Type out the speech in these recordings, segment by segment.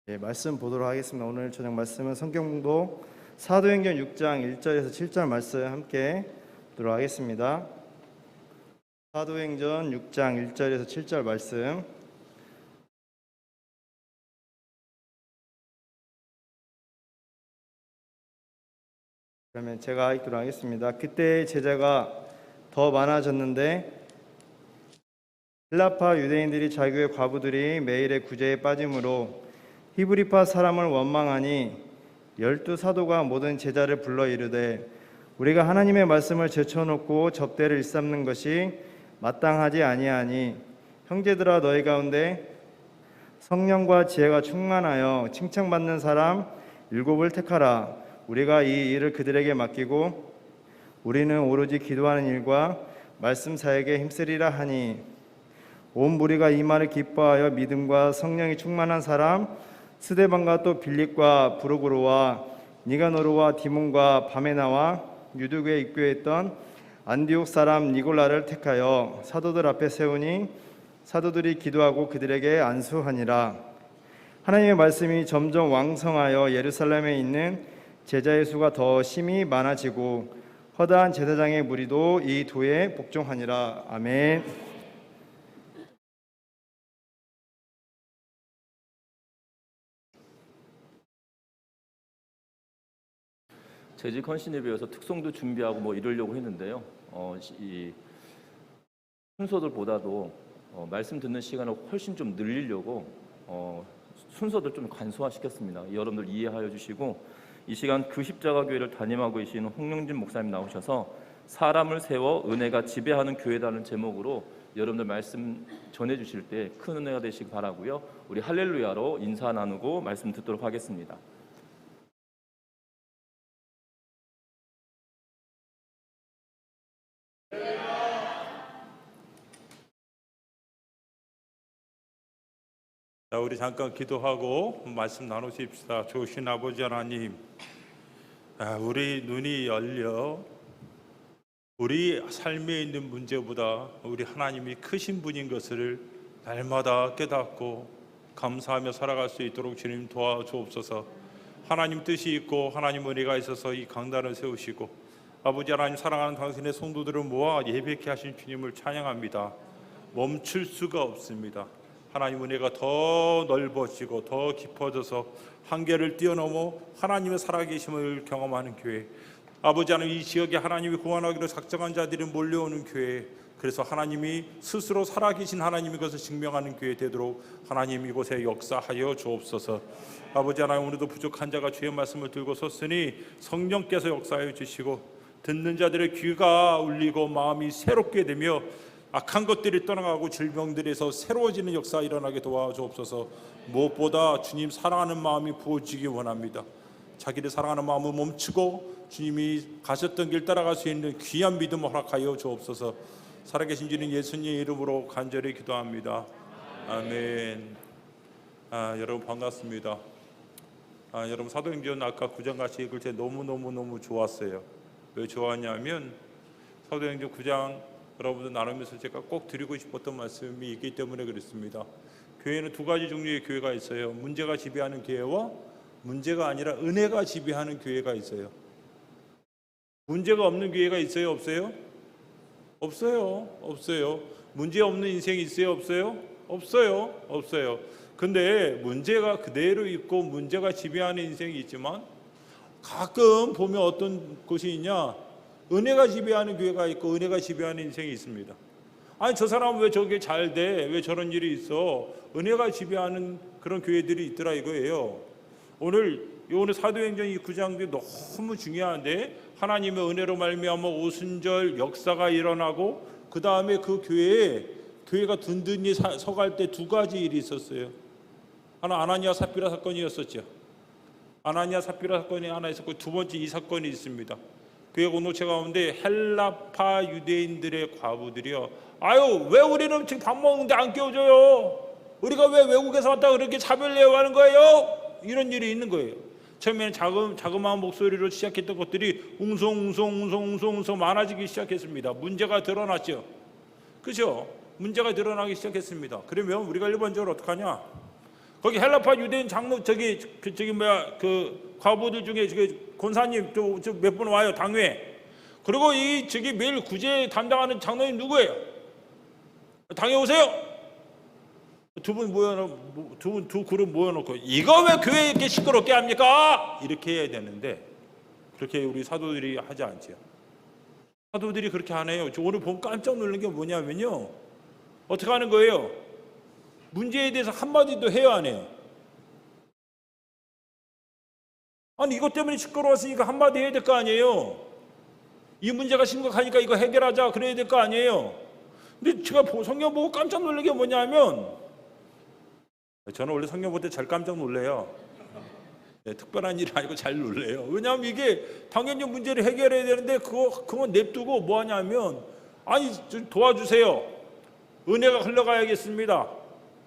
말씀 보도록 하겠습니다. 오늘 저녁 말씀은 성경공독 사도행전 6장 1절에서 7절 말씀 함께 보도록 하겠습니다. 사도행전 6장 1절에서 7절 말씀. 그러면 제가 읽도록 하겠습니다. 그때 제자가 더 많아졌는데 헬라파 유대인들이 자기의 과부들이 매일의 구제에 빠짐으로 히브리파 사람을 원망하니 12사도가 모든 제자를 불러 이르되 우리가 하나님의 말씀을 제쳐놓고 접대를 일삼는 것이 마땅하지 아니하니 형제들아 너희 가운데 성령과 지혜가 충만하여 칭찬받는 사람 7을 택하라. 우리가 이 일을 그들에게 맡기고 우리는 오로지 기도하는 일과 말씀 사역에 힘쓰리라 하니 온 무리가 이 말을 기뻐하여 믿음과 성령이 충만한 사람 스데반과 또 빌립과 브루고로와 니가노르와 디몬과 바메나와 유두교에 입교했던 안디옥 사람 니골라를 택하여 사도들 앞에 세우니 사도들이 기도하고 그들에게 안수하니라. 하나님의 말씀이 점점 왕성하여 예루살렘에 있는 제자의 수가 더 심히 많아지고 허다한 제사장의 무리도 이 도에 복종하니라. 아멘. 재직 헌신에 비해서 특송도 준비하고 이러려고 했는데요. 이 순서들보다도 말씀 듣는 시간을 훨씬 좀 늘리려고 순서들 좀 간소화시켰습니다. 여러분들 이해하여 주시고 이 시간 그 십자가 교회를 담임하고 계시는 홍영진 목사님 나오셔서 사람을 세워 은혜가 지배하는 교회라는 제목으로 여러분들 말씀 전해 주실 때 큰 은혜가 되시기 바라고요. 우리 할렐루야로 인사 나누고 말씀 듣도록 하겠습니다. 자, 우리 잠깐 기도하고 말씀 나누십시다. 좋으신 아버지 하나님, 우리 눈이 열려 우리 삶에 있는 문제보다 우리 하나님이 크신 분인 것을 날마다 깨닫고 감사하며 살아갈 수 있도록 주님 도와주옵소서. 하나님 뜻이 있고 하나님 은혜가 있어서 이 강단을 세우시고 아버지 하나님 사랑하는 당신의 성도들을 모아 예배케 하신 주님을 찬양합니다. 멈출 수가 없습니다. 하나님 은혜가 더 넓어지고 더 깊어져서 한계를 뛰어넘어 하나님의 살아계심을 경험하는 교회, 아버지 하나님 이 지역에 하나님이 구원하기로 작정한 자들이 몰려오는 교회, 그래서 하나님이 스스로 살아계신 하나님의 것을 증명하는 교회 되도록 하나님 이곳에 역사하여 주옵소서. 아버지 하나님 오늘도 부족한 자가 주의 말씀을 들고 섰으니 성령께서 역사하여 주시고 듣는 자들의 귀가 울리고 마음이 새롭게 되며 악한 것들이 떠나가고 질병들에서 새로워지는 역사 일어나게 도와주옵소서. 무엇보다 주님 사랑하는 마음이 부어지기 원합니다. 자기를 사랑하는 마음을 멈추고 주님이 가셨던 길 따라갈 수 있는 귀한 믿음 허락하여 주옵소서. 살아계신 주님 예수님 이름으로 간절히 기도합니다. 아멘. 여러분 반갑습니다. 여러분 사도행전 아까 9장 같이 읽을 때 너무 좋았어요. 왜 좋았냐면 사도행전 9장 여러분들 나누면서 제가 꼭 드리고 싶었던 말씀이 있기 때문에 그렇습니다. 교회는 두 가지 종류의 교회가 있어요. 문제가 지배하는 교회와 문제가 아니라 은혜가 지배하는 교회가 있어요. 문제가 없는 교회가 있어요? 없어요? 없어요. 문제 없는 인생이 있어요? 없어요. 근데 문제가 그대로 있고 문제가 지배하는 인생이 있지만 가끔 보면 어떤 곳이 있냐? 은혜가 지배하는 교회가 있고 은혜가 지배하는 인생이 있습니다. 아니 저 사람은 왜 저게 잘 돼? 왜 저런 일이 있어? 은혜가 지배하는 그런 교회들이 있더라 이거예요. 오늘 사도행전 이 9장도 너무 중요한데 하나님의 은혜로 말미암아 오순절 역사가 일어나고 그 다음에 그 교회가 든든히 서갈 때 두 가지 일이 있었어요. 하나 아나니아 삽비라 사건이었었죠. 아나니아 삽비라 사건이 하나 있었고 두 번째 이 사건이 있습니다. 교회 공동체 가운데 헬라파 유대인들의 과부들이요. 왜 우리는 지금 밥 먹는데 안 깨워줘요? 우리가 왜 외국에서 왔다 그렇게 차별대우하는 거예요? 이런 일이 있는 거예요. 처음에는 자그마한 목소리로 시작했던 것들이 웅성웅성 많아지기 시작했습니다. 문제가 드러났죠. 그죠? 문제가 드러나기 시작했습니다. 그러면 우리가 일반적으로 어떡하냐? 거기 헬라파 유대인 장로 저기 그 과부들 중에 저기 권사님 몇 분 와요 당회. 그리고 이 저기 매일 구제 담당하는 장로님 누구예요? 당회 오세요. 두 그룹 모여놓고 이거 왜 교회 이렇게 시끄럽게 합니까? 이렇게 해야 되는데 그렇게 우리 사도들이 하지 않죠. 사도들이 그렇게 안 해요. 저 오늘 보면 깜짝 놀란 게 뭐냐면요. 어떻게 하는 거예요? 문제에 대해서 한마디도 해요, 안 해요? 아니 이것 때문에 시끄러웠으니까 한마디 해야 될 거 아니에요. 이 문제가 심각하니까 이거 해결하자 그래야 될 거 아니에요. 근데 제가 성경 보고 깜짝 놀란 게 뭐냐면 저는 원래 성경 볼 때 잘 깜짝 놀래요. 네, 특별한 일이 아니고 잘 놀래요. 왜냐하면 이게 당연히 문제를 해결해야 되는데 그건 냅두고 뭐 하냐면 아니 좀 도와주세요. 은혜가 흘러가야겠습니다.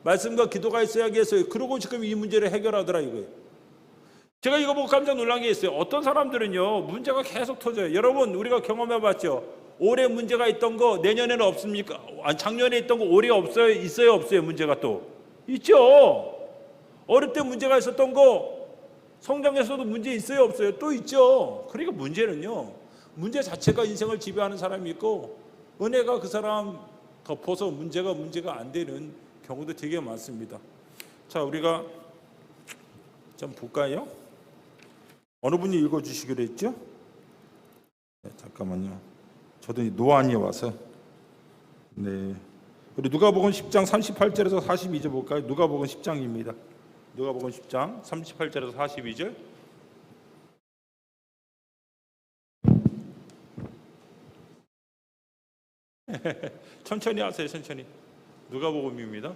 말씀과 기도가 있어야겠어요. 그러고 지금 이 문제를 해결하더라 이거예요. 제가 이거 보고 깜짝 놀란 게 있어요. 어떤 사람들은요 문제가 계속 터져요. 여러분 우리가 경험해봤죠. 올해 문제가 있던 거 내년에는 없습니까? 작년에 있던 거 올해 없어요? 있어요? 없어요? 문제가 또 있죠. 어릴 때 문제가 있었던 거 성장에서도 문제 있어요? 없어요? 또 있죠. 그러니까 문제는요 문제 자체가 인생을 지배하는 사람이 있고 은혜가 그 사람 덮어서 문제가 안 되는 경우도 되게 많습니다. 자 우리가 좀 볼까요? 어느 분이 읽어주시기로 했죠? 네, 잠깐만요. 저도 노안이 와서 네. 우리 누가복음 10장 38절에서 42절 볼까요? 누가복음 10장입니다. 누가복음 10장 38절에서 42절. 천천히 하세요. 천천히. 누가복음입니다.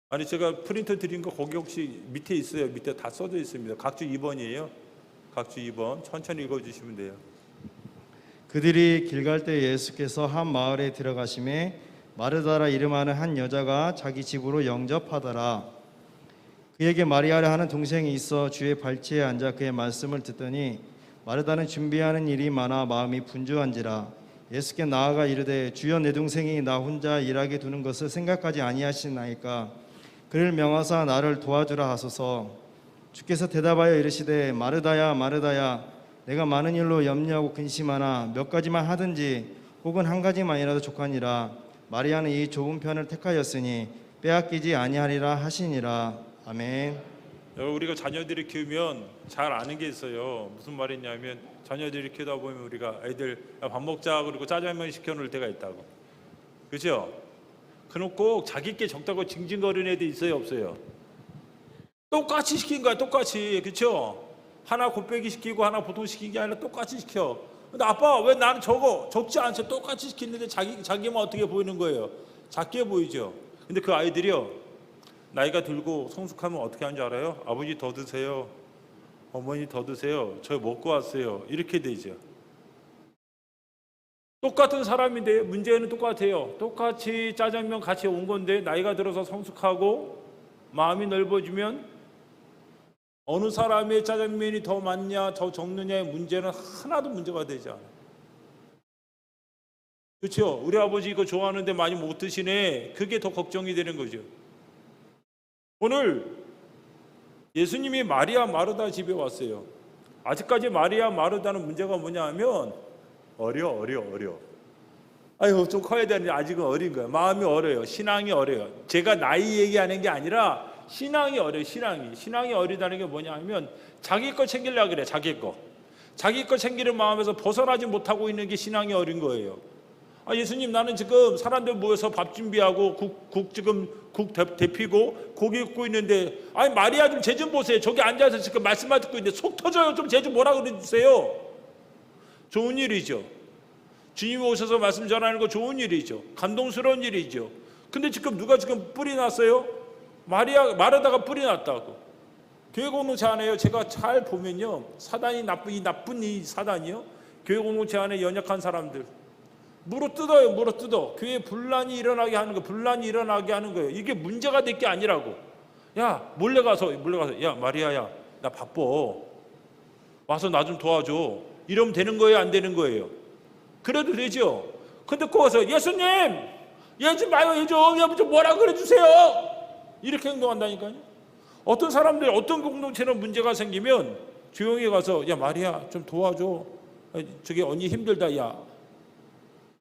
아니 제가 프린터 드린 거 거기 혹시 밑에 있어요? 밑에 다 써져 있습니다. 각주 2번이에요. 각주 2번. 천천히 읽어주시면 돼요. 그들이 길 갈 때 예수께서 한 마을에 들어가심에 마르다라 이름하는 한 여자가 자기 집으로 영접하더라. 그에게 마리아라 하는 동생이 있어 주의 발치에 앉아 그의 말씀을 듣더니 마르다는 준비하는 일이 많아 마음이 분주한지라. 예수께 나아가 이르되 주여 내 동생이 나 혼자 일하게 두는 것을 생각하지 아니하시나이까. 그를 명하사 나를 도와주라 하소서. 주께서 대답하여 이르시되 마르다야 마르다야 내가 많은 일로 염려하고 근심하나 몇 가지만 하든지 혹은 한 가지만이라도 족하니라. 마리아는 이 좋은 편을 택하였으니 빼앗기지 아니하리라 하시니라. 아멘. 우리가 자녀들을 키우면 잘 아는 게 있어요. 무슨 말이냐면 자녀들을 키우다 보면 우리가 애들 밥 먹자 그러고 짜장면 시켜놓을 때가 있다고. 그렇죠? 그럼 꼭 자기께 적다고 징징거리는 애들 있어요? 없어요? 똑같이 시킨 거야. 똑같이. 그렇죠? 하나 곱빼기 시키고 하나 보통 시킨 게 아니라 똑같이 시켜. 근데 아빠 왜 나는 저거 적지 않죠? 똑같이 시키는데 자기만 어떻게 보이는 거예요? 작게 보이죠. 근데 그 아이들이요 나이가 들고 성숙하면 어떻게 하는 줄 알아요? 아버지 더 드세요. 어머니 더 드세요. 저 먹고 왔어요. 이렇게 되죠. 똑같은 사람인데 문제는 똑같아요. 똑같이 짜장면 같이 온 건데 나이가 들어서 성숙하고 마음이 넓어지면 어느 사람의 짜장면이 더 많냐 더 적느냐의 문제는 하나도 문제가 되지 않아요. 그렇죠? 우리 아버지 이거 좋아하는데 많이 못 드시네. 그게 더 걱정이 되는 거죠. 오늘 예수님이 마리아 마르다 집에 왔어요. 아직까지 마리아 마르다는 문제가 뭐냐 하면 어려. 아유 좀 커야 되는데 아직은 어린 거예요. 마음이 어려요. 신앙이 어려요. 제가 나이 얘기하는 게 아니라 신앙이 어려요. 신앙이 어리다는 게 뭐냐 하면 자기 거 챙기려고 그래. 자기 거 챙기는 마음에서 벗어나지 못하고 있는 게 신앙이 어린 거예요. 예수님 나는 지금 사람들 모여서 밥 준비하고 국 데피고 고기 굽고 있는데 마리아 좀 쟤 좀 보세요. 저기 앉아서 지금 말씀만 듣고 있는데 속 터져요. 좀 쟤 좀 뭐라 그래주세요. 좋은 일이죠. 주님이 오셔서 말씀 전하는 거 좋은 일이죠. 감동스러운 일이죠. 근데 지금 누가 지금 뿔이 났어요? 마르다가 뿔이 났다고. 교회 공동체 안에요. 제가 잘 보면요. 사단이 나쁜 이 사단이요. 교회 공동체 안에 연약한 사람들 물어뜯어. 교회에 분란이 일어나게 하는 거예요. 이게 문제가 될 게 아니라고. 야, 몰래 가서, 야, 마리아야, 나 바빠. 와서 나 좀 도와줘. 이러면 되는 거예요? 안 되는 거예요? 그래도 되죠. 근데 꼭 와서, 예수님, 얘 좀 봐요, 얘 좀 뭐라 그래 주세요. 이렇게 행동한다니까요. 어떤 사람들이 어떤 공동체는 문제가 생기면 조용히 가서 야 마리아 좀 도와줘. 저기 언니 힘들다 야.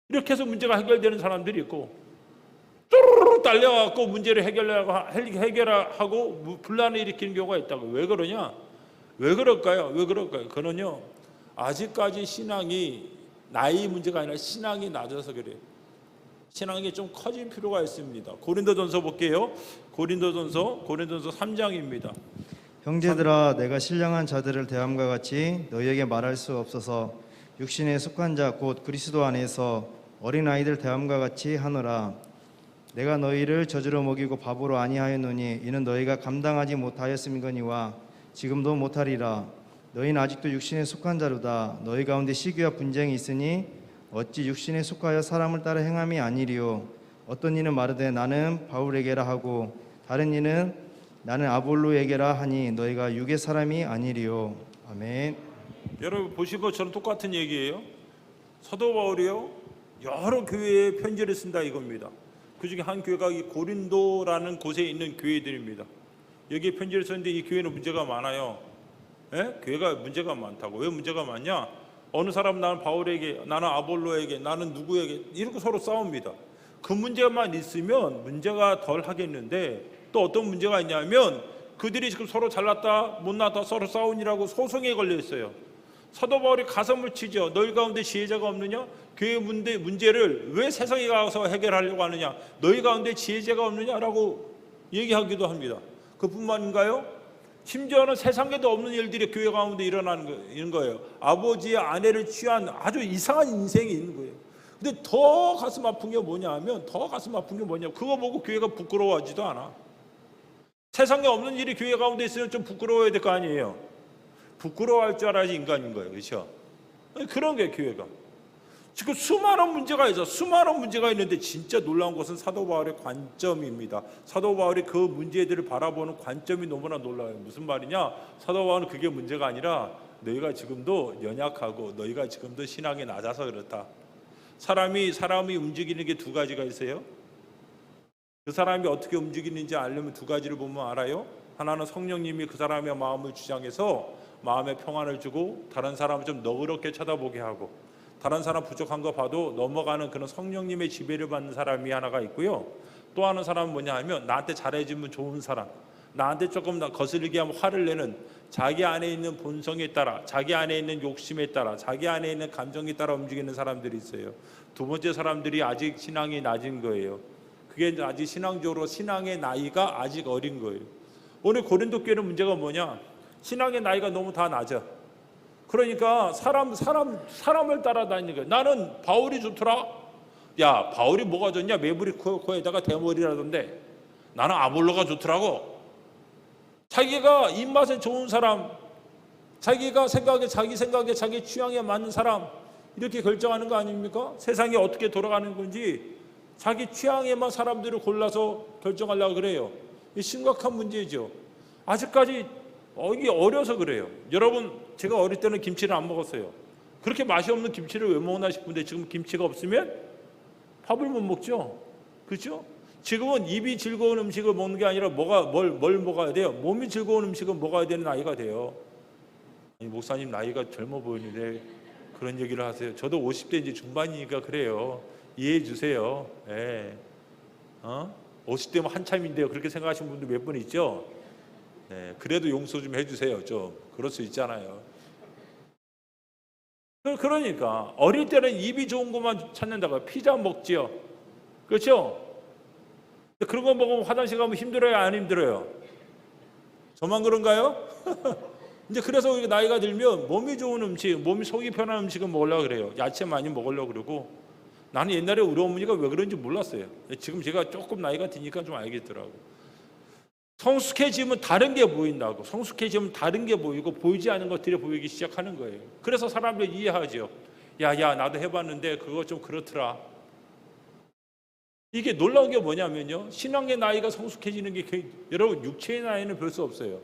이렇게 해서 문제가 해결되는 사람들이 있고 뚜루루 달려갖고 문제를 해결하고 분란을 일으키는 경우가 있다고. 왜 그러냐? 왜 그럴까요? 왜 그럴까요? 그는요 아직까지 신앙이 나이 문제가 아니라 신앙이 낮아서 그래요. 신앙이 좀 커질 필요가 있습니다. 고린도전서 볼게요. 고린도전서 3장입니다. 형제들아, 내가 신령한 자들을 대함과 같이 너희에게 말할 수 없어서 육신에 속한 자 곧 그리스도 안에서 어린 아이들 대함과 같이 하노라. 내가 너희를 저주로 먹이고 바보로 아니하였노니 이는 너희가 감당하지 못하였음이거니와 지금도 못하리라. 너희는 아직도 육신에 속한 자로다. 너희 가운데 시기와 분쟁이 있으니 어찌 육신에 속하여 사람을 따라 행함이 아니리요. 어떤 이는 마르되 나는 바울에게라 하고 다른 이는 나는 아볼로에게라 하니 너희가 육의 사람이 아니리요. 아멘. 여러분 보신 것처럼 똑같은 얘기예요. 사도 바울이요 여러 교회에 편지를 쓴다 이겁니다. 그 중에 한 교회가 이 고린도라는 곳에 있는 교회들입니다. 여기에 편지를 썼는데 이 교회는 문제가 많아요. 교회가 문제가 많다고. 왜 문제가 많냐? 어느 사람 나는 바울에게, 나는 아볼로에게, 나는 누구에게 이렇게 서로 싸웁니다. 그 문제만 있으면 문제가 덜 하겠는데 또 어떤 문제가 있냐면 그들이 지금 서로 잘났다 못났다 서로 싸우니라고 소송에 걸려 있어요. 사도 바울이 가슴을 치죠. 너희 가운데 지혜자가 없느냐? 교회 문제를 왜 세상에 가서 해결하려고 하느냐? 너희 가운데 지혜자가 없느냐라고 얘기하기도 합니다. 그뿐만인가요? 심지어는 세상에도 없는 일들이 교회 가운데 일어나는 거예요. 아버지의 아내를 취한 아주 이상한 인생이 있는 거예요. 근데 더 가슴 아픈 게 뭐냐 하면 그거 보고 교회가 부끄러워하지도 않아. 세상에 없는 일이 교회 가운데 있으면 좀 부끄러워야 될 거 아니에요. 부끄러워할 줄 알아야지 인간인 거예요. 그렇죠? 그런 게 교회가. 지금 수많은 문제가 있어. 수많은 문제가 있는데 진짜 놀라운 것은 사도 바울의 관점입니다. 사도 바울이 그 문제들을 바라보는 관점이 너무나 놀라워요. 무슨 말이냐? 사도 바울은 그게 문제가 아니라 너희가 지금도 연약하고 너희가 지금도 신앙이 낮아서 그렇다. 사람이 움직이는 게 두 가지가 있어요. 그 사람이 어떻게 움직이는지 알려면 두 가지를 보면 알아요. 하나는 성령님이 그 사람의 마음을 주장해서 마음에 평안을 주고 다른 사람을 좀 너그럽게 쳐다보게 하고 다른 사람 부족한 거 봐도 넘어가는 그런 성령님의 지배를 받는 사람이 하나가 있고요. 또 하는 사람은 뭐냐 하면 나한테 잘해주면 좋은 사람, 나한테 조금 거슬리게 하면 화를 내는 자기 안에 있는 본성에 따라, 자기 안에 있는 욕심에 따라, 자기 안에 있는 감정에 따라 움직이는 사람들이 있어요. 두 번째 사람들이 아직 신앙이 낮은 거예요. 그게 아직 신앙적으로 신앙의 나이가 아직 어린 거예요. 오늘 고린도 교회는 문제가 뭐냐? 신앙의 나이가 너무 다 낮아. 그러니까 사람을 따라다니는 거예요. 나는 바울이 좋더라. 야, 바울이 뭐가 좋냐? 매부리 코에다가 대머리라던데. 나는 아볼로가 좋더라고. 자기가 입맛에 좋은 사람, 자기 생각에 자기 취향에 맞는 사람 이렇게 결정하는 거 아닙니까? 세상이 어떻게 돌아가는 건지 자기 취향에만 사람들을 골라서 결정하려고 그래요. 이 심각한 문제죠. 아직까지 이게 어려서 그래요. 여러분, 제가 어릴 때는 김치를 안 먹었어요. 그렇게 맛이 없는 김치를 왜 먹나 싶은데 지금 김치가 없으면 밥을 못 먹죠. 그렇죠? 지금은 입이 즐거운 음식을 먹는 게 아니라 뭘 먹어야 돼요? 몸이 즐거운 음식을 먹어야 되는 나이가 돼요. 아니, 목사님 나이가 젊어 보이는데 그런 얘기를 하세요. 저도 50대 이제 중반이니까 그래요. 이해해 주세요. 예. 50대면 한참인데요. 그렇게 생각하시는 분들 몇 분 있죠? 네, 그래도 용서 좀 해주세요. 좀 그럴 수 있잖아요. 그러니까 어릴 때는 입이 좋은 것만 찾는다고요. 피자 먹지요. 그렇죠? 그런 거 먹으면 화장실 가면 힘들어요? 안 힘들어요? 저만 그런가요? 이제 그래서 우리가 나이가 들면 몸이 좋은 음식, 몸이 속이 편한 음식은 먹으려고 그래요. 야채 많이 먹으려고 그러고. 나는 옛날에 우리 어머니가 왜 그런지 몰랐어요. 지금 제가 조금 나이가 드니까 좀 알겠더라고요. 성숙해지면 다른 게 보인다고. 성숙해지면 다른 게 보이고 보이지 않은 것들이 보이기 시작하는 거예요. 그래서 사람들이 이해하죠. 야 나도 해봤는데 그거 좀 그렇더라. 이게 놀라운 게 뭐냐면요. 신앙의 나이가 성숙해지는 게 여러분 육체의 나이는 별 수 없어요.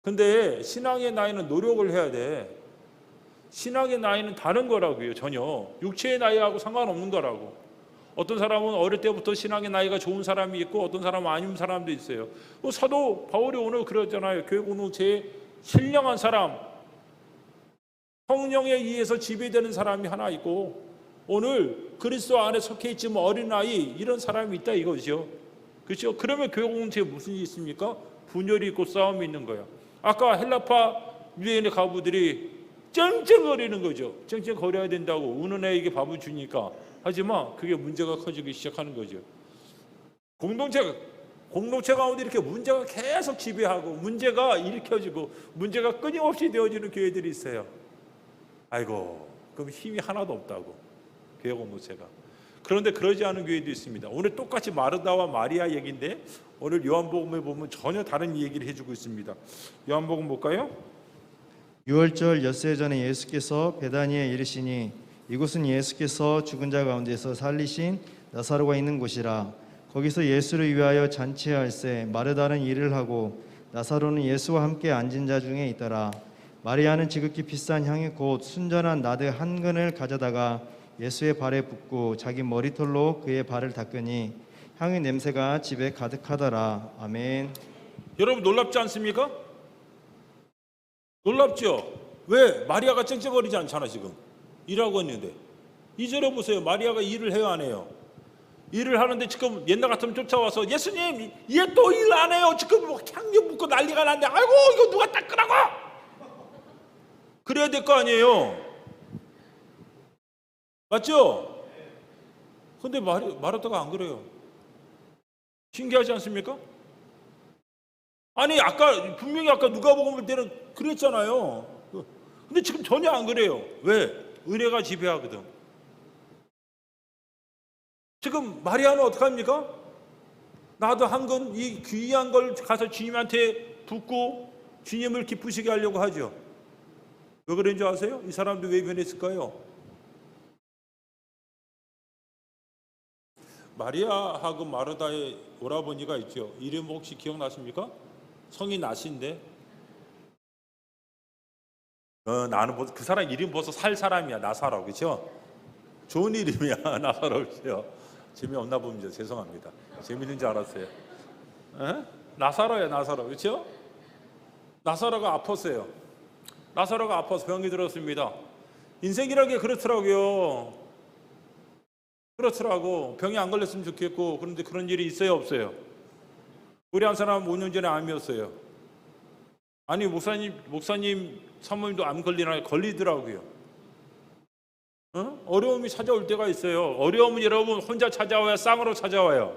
근데 신앙의 나이는 노력을 해야 돼. 신앙의 나이는 다른 거라고요. 전혀. 육체의 나이하고 상관없는 거라고. 어떤 사람은 어릴 때부터 신앙의 나이가 좋은 사람이 있고 어떤 사람은 아닌 사람도 있어요. 사도 바울이 오늘 그러잖아요. 교회 공동체에 신령한 사람, 성령에 의해서 지배되는 사람이 하나 있고 오늘 그리스도 안에 속해 있지만 어린아이 이런 사람이 있다 이거죠. 그렇죠? 그러면 교회 공동체에 무슨 일이 있습니까? 분열이 있고 싸움이 있는 거예요. 아까 헬라파 유대인의 가부들이 쨍쨍거리는 거죠. 쨍쨍거려야 된다고 우는 애에게 밥을 주니까. 하지만 그게 문제가 커지기 시작하는 거죠. 공동체 가운데 이렇게 문제가 계속 지배하고 문제가 일으켜지고 문제가 끊임없이 되어지는 교회들이 있어요. 아이고, 그럼 힘이 하나도 없다고, 교회 공동체가. 그런데 그러지 않은 교회도 있습니다. 오늘 똑같이 마르다와 마리아 얘기인데 오늘 요한복음에 보면 전혀 다른 얘기를 해주고 있습니다. 요한복음 볼까요? 6월절 엿새 전에 예수께서 베다니에 이르시니 이곳은 예수께서 죽은 자 가운데서 살리신 나사로가 있는 곳이라. 거기서 예수를 위하여 잔치할세 마르다는 일을 하고 나사로는 예수와 함께 앉은 자 중에 있더라. 마리아는 지극히 비싼 향유 곧 순전한 나드 한 근을 가져다가 예수의 발에 붓고 자기 머리털로 그의 발을 닦으니 향유 냄새가 집에 가득하더라. 아멘. 여러분 놀랍지 않습니까? 놀랍죠? 왜? 마리아가 쨍쨍거리지 않잖아. 지금 일하고 있는데 2절에 보세요. 마리아가 일을 해요 안 해요? 일을 하는데 지금 옛날 같으면 쫓아와서 예수님 얘 또 일 안 해요. 지금 뭐 향유 붓고 난리가 났는데 아이고 이거 누가 닦으라고 그래야 될 거 아니에요. 맞죠? 근데 마르다가 안 그래요. 신기하지 않습니까? 아니 분명히 아까 누가복음 볼 때는 그랬잖아요. 근데 지금 전혀 안 그래요. 왜? 은혜가 지배하거든. 지금 마리아는 어떡합니까? 나도 한 건 이 귀한 걸 가서 주님한테 붓고 주님을 기쁘시게 하려고 하죠. 왜 그런지 아세요? 이 사람도 왜 변했을까요? 마리아하고 마르다의 오라버니가 있죠. 이름 혹시 기억나십니까? 성이 나신데 나는 그 사람 이름 벌써 살 사람이야. 나사로. 그렇죠? 좋은 이름이야. 나사로. 그렇죠? 재미없나 봅니다. 죄송합니다. 재미있는 줄 알았어요. 에? 나사로야. 나사로. 그렇죠? 나사로가 아팠어요. 나사로가 아파서 병이 들었습니다. 인생이라는 게 그렇더라고요. 그렇더라고. 병이 안 걸렸으면 좋겠고. 그런데 그런 일이 있어요 없어요? 우리 한 사람 5년 전에 암이었어요. 아니 목사님 사모님도 암 걸리더라고요. 어려움이 찾아올 때가 있어요. 어려움은 여러분 혼자 찾아와요? 쌍으로 찾아와요?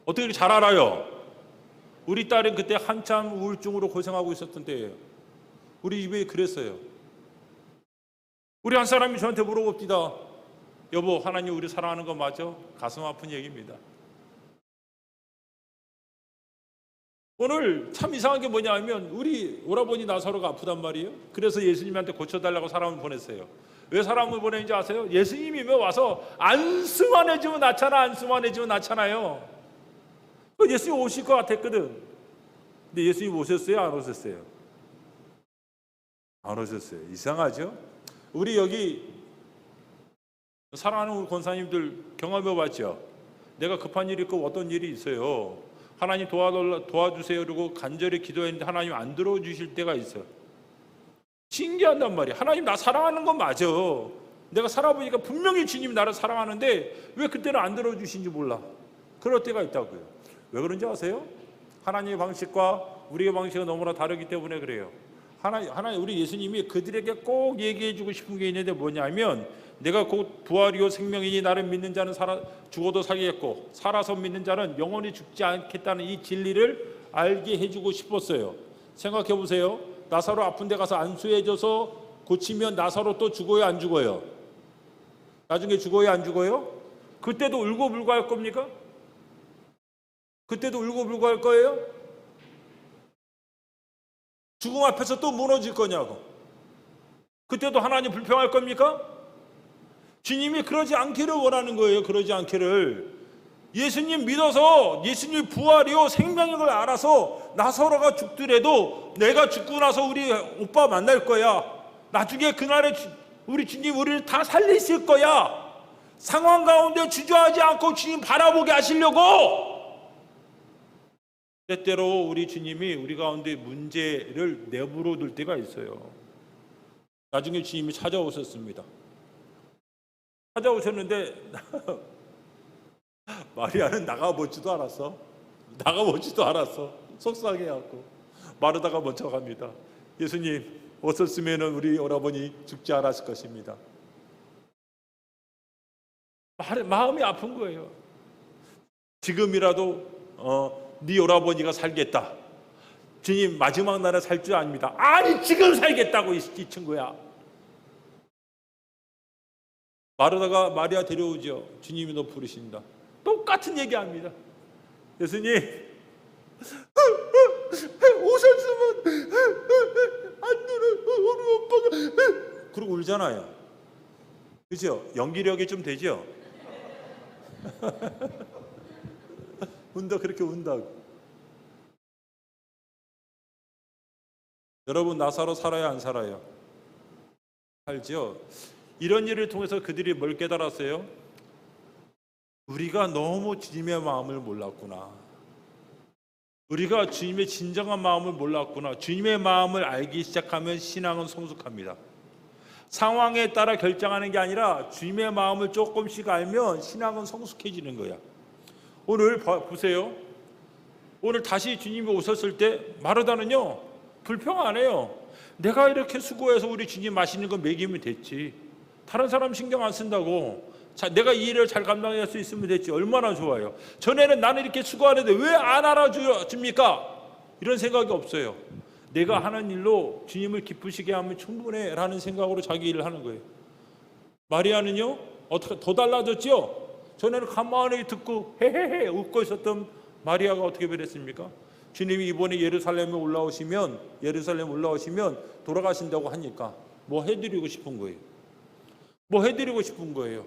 어떻게 이렇게 잘 알아요? 우리 딸은 그때 한참 우울증으로 고생하고 있었던 때예요. 우리 집에 그랬어요. 우리 한 사람이 저한테 물어봅니다. 여보, 하나님 우리 사랑하는 거 맞아? 가슴 아픈 얘기입니다. 오늘 참 이상한 게 뭐냐면 우리 오라버니 나사로가 아프단 말이에요. 그래서 예수님한테 고쳐달라고 사람을 보냈어요. 왜 사람을 보내는지 아세요? 예수님이면 와서 안수만 해주면 낫잖아요. 예수님 오실 것 같았거든. 근데 예수님 오셨어요? 안 오셨어요? 안 오셨어요. 이상하죠? 우리 여기 사랑하는 우리 권사님들 경험해 봤죠? 내가 급한 일이 있고 어떤 일이 있어요. 하나님 도와주세요 그러고 간절히 기도했는데 하나님 안 들어주실 때가 있어요. 신기하단 말이야. 하나님 나 사랑하는 건 맞아. 내가 살아보니까 분명히 주님 나를 사랑하는데 왜 그때는 안 들어주신지 몰라. 그럴 때가 있다고요. 왜 그런지 아세요? 하나님의 방식과 우리의 방식은 너무나 다르기 때문에 그래요. 하나님 우리 예수님이 그들에게 꼭 얘기해주고 싶은 게 있는데 뭐냐면 내가 곧 부활이요 생명이니 나를 믿는 자는 죽어도 살겠고 살아서 믿는 자는 영원히 죽지 않겠다는 이 진리를 알게 해주고 싶었어요. 생각해 보세요. 나사로 아픈 데 가서 안수해줘서 고치면 나사로 또 죽어요 안 죽어요? 나중에 죽어요 안 죽어요? 그때도 울고불고 할 겁니까? 그때도 울고불고 할 거예요? 죽음 앞에서 또 무너질 거냐고. 그때도 하나님 불평할 겁니까? 주님이 그러지 않기를 원하는 거예요. 그러지 않기를. 예수님 믿어서 예수님 부활이요 생명인 걸 알아서 나사로가 죽더라도 내가 죽고 나서 우리 오빠 만날 거야. 나중에 그날에 우리 주님 우리를 다 살리실 거야. 상황 가운데 주저하지 않고 주님 바라보게 하시려고 때때로 우리 주님이 우리 가운데 문제를 내버려 둘 때가 있어요. 나중에 주님이 찾아오셨습니다. 찾아오셨는데 마리아는 나가보지도 않았어. 속상해갖고 마르다가 먼저 갑니다. 예수님 없었으면 우리 오라버니 죽지 않았을 것입니다. 마음이 아픈 거예요. 지금이라도 네 오라버니가 살겠다. 주님 마지막 날에 살 줄 압니다. 아니 지금 살겠다고 이 친구야. 마르다가 마리아 데려오죠. 주님이 너 부르신다. 똑같은 얘기합니다. 예수님 오셨으면 안 되는 우리 오빠가 그러고 울잖아요. 그죠? 연기력이 좀 되죠? 운다 그렇게 운다고. 여러분 나사로 살아요 안 살아요? 살죠. 이런 일을 통해서 그들이 뭘 깨달았어요? 우리가 너무 주님의 마음을 몰랐구나. 우리가 주님의 진정한 마음을 몰랐구나. 주님의 마음을 알기 시작하면 신앙은 성숙합니다. 상황에 따라 결정하는 게 아니라 주님의 마음을 조금씩 알면 신앙은 성숙해지는 거야. 오늘 보세요. 오늘 다시 주님이 오셨을 때 마르다는요 불평 안 해요. 내가 이렇게 수고해서 우리 주님 맛있는 거 먹이면 됐지. 다른 사람 신경 안 쓴다고. 내가 이 일을 잘 감당할 수 있으면 됐지. 얼마나 좋아요. 전에는 나는 이렇게 수고하는데 왜 안 알아줍니까? 이런 생각이 없어요. 내가 하는 일로 주님을 기쁘시게 하면 충분해 라는 생각으로 자기 일을 하는 거예요. 마리아는요 어떻게 더 달라졌죠? 전에는 가만히 듣고 헤헤헤 웃고 있었던 마리아가 어떻게 변했습니까? 주님이 이번에 예루살렘 올라오시면 돌아가신다고 하니까 뭐 해드리고 싶은 거예요.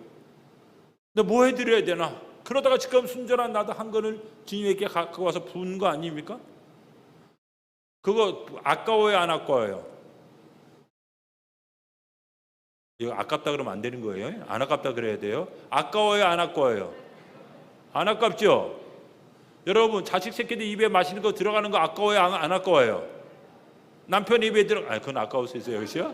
근데 뭐 해드려야 되나? 그러다가 지금 순전한 나도 한 건을 주님에게 갖고 와서 부은 거 아닙니까? 그거 아까워요 안 아까워요? 이거 아깝다 그러면 안 되는 거예요. 안 아깝다 그래야 돼요. 아까워요 안 아까워요? 안 아깝죠? 여러분 자식 새끼들 입에 맛있는 거 들어가는 거 아까워요 안 아까워요? 남편 입에 그건 아까울 수 있어요. 그렇죠?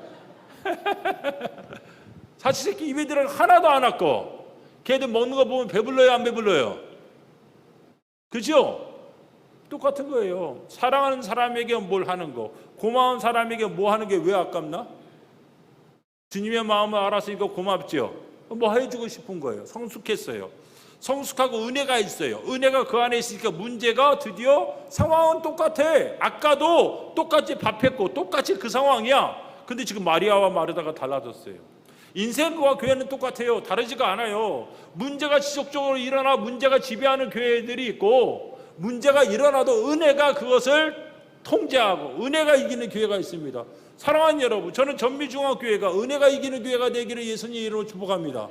자식 새끼 입에 들어가는 거 하나도 안 아까워. 걔들 먹는 거 보면 배불러요 안 배불러요? 그죠? 똑같은 거예요. 사랑하는 사람에게 뭘 하는 거, 고마운 사람에게 뭐 하는 게 왜 아깝나? 주님의 마음을 알았으니까 고맙죠. 뭐 해주고 싶은 거예요. 성숙했어요. 성숙하고 은혜가 있어요. 은혜가 그 안에 있으니까 문제가 드디어 상황은 똑같아. 아까도 똑같이 밥했고 똑같이 그 상황이야. 근데 지금 마리아와 마르다가 달라졌어요. 인생과 교회는 똑같아요. 다르지가 않아요. 문제가 지속적으로 일어나 문제가 지배하는 교회들이 있고 문제가 일어나도 은혜가 그것을 통제하고 은혜가 이기는 교회가 있습니다. 사랑하는 여러분, 저는 전미중앙교회가 은혜가 이기는 교회가 되기를 예수님 이름으로 축복합니다.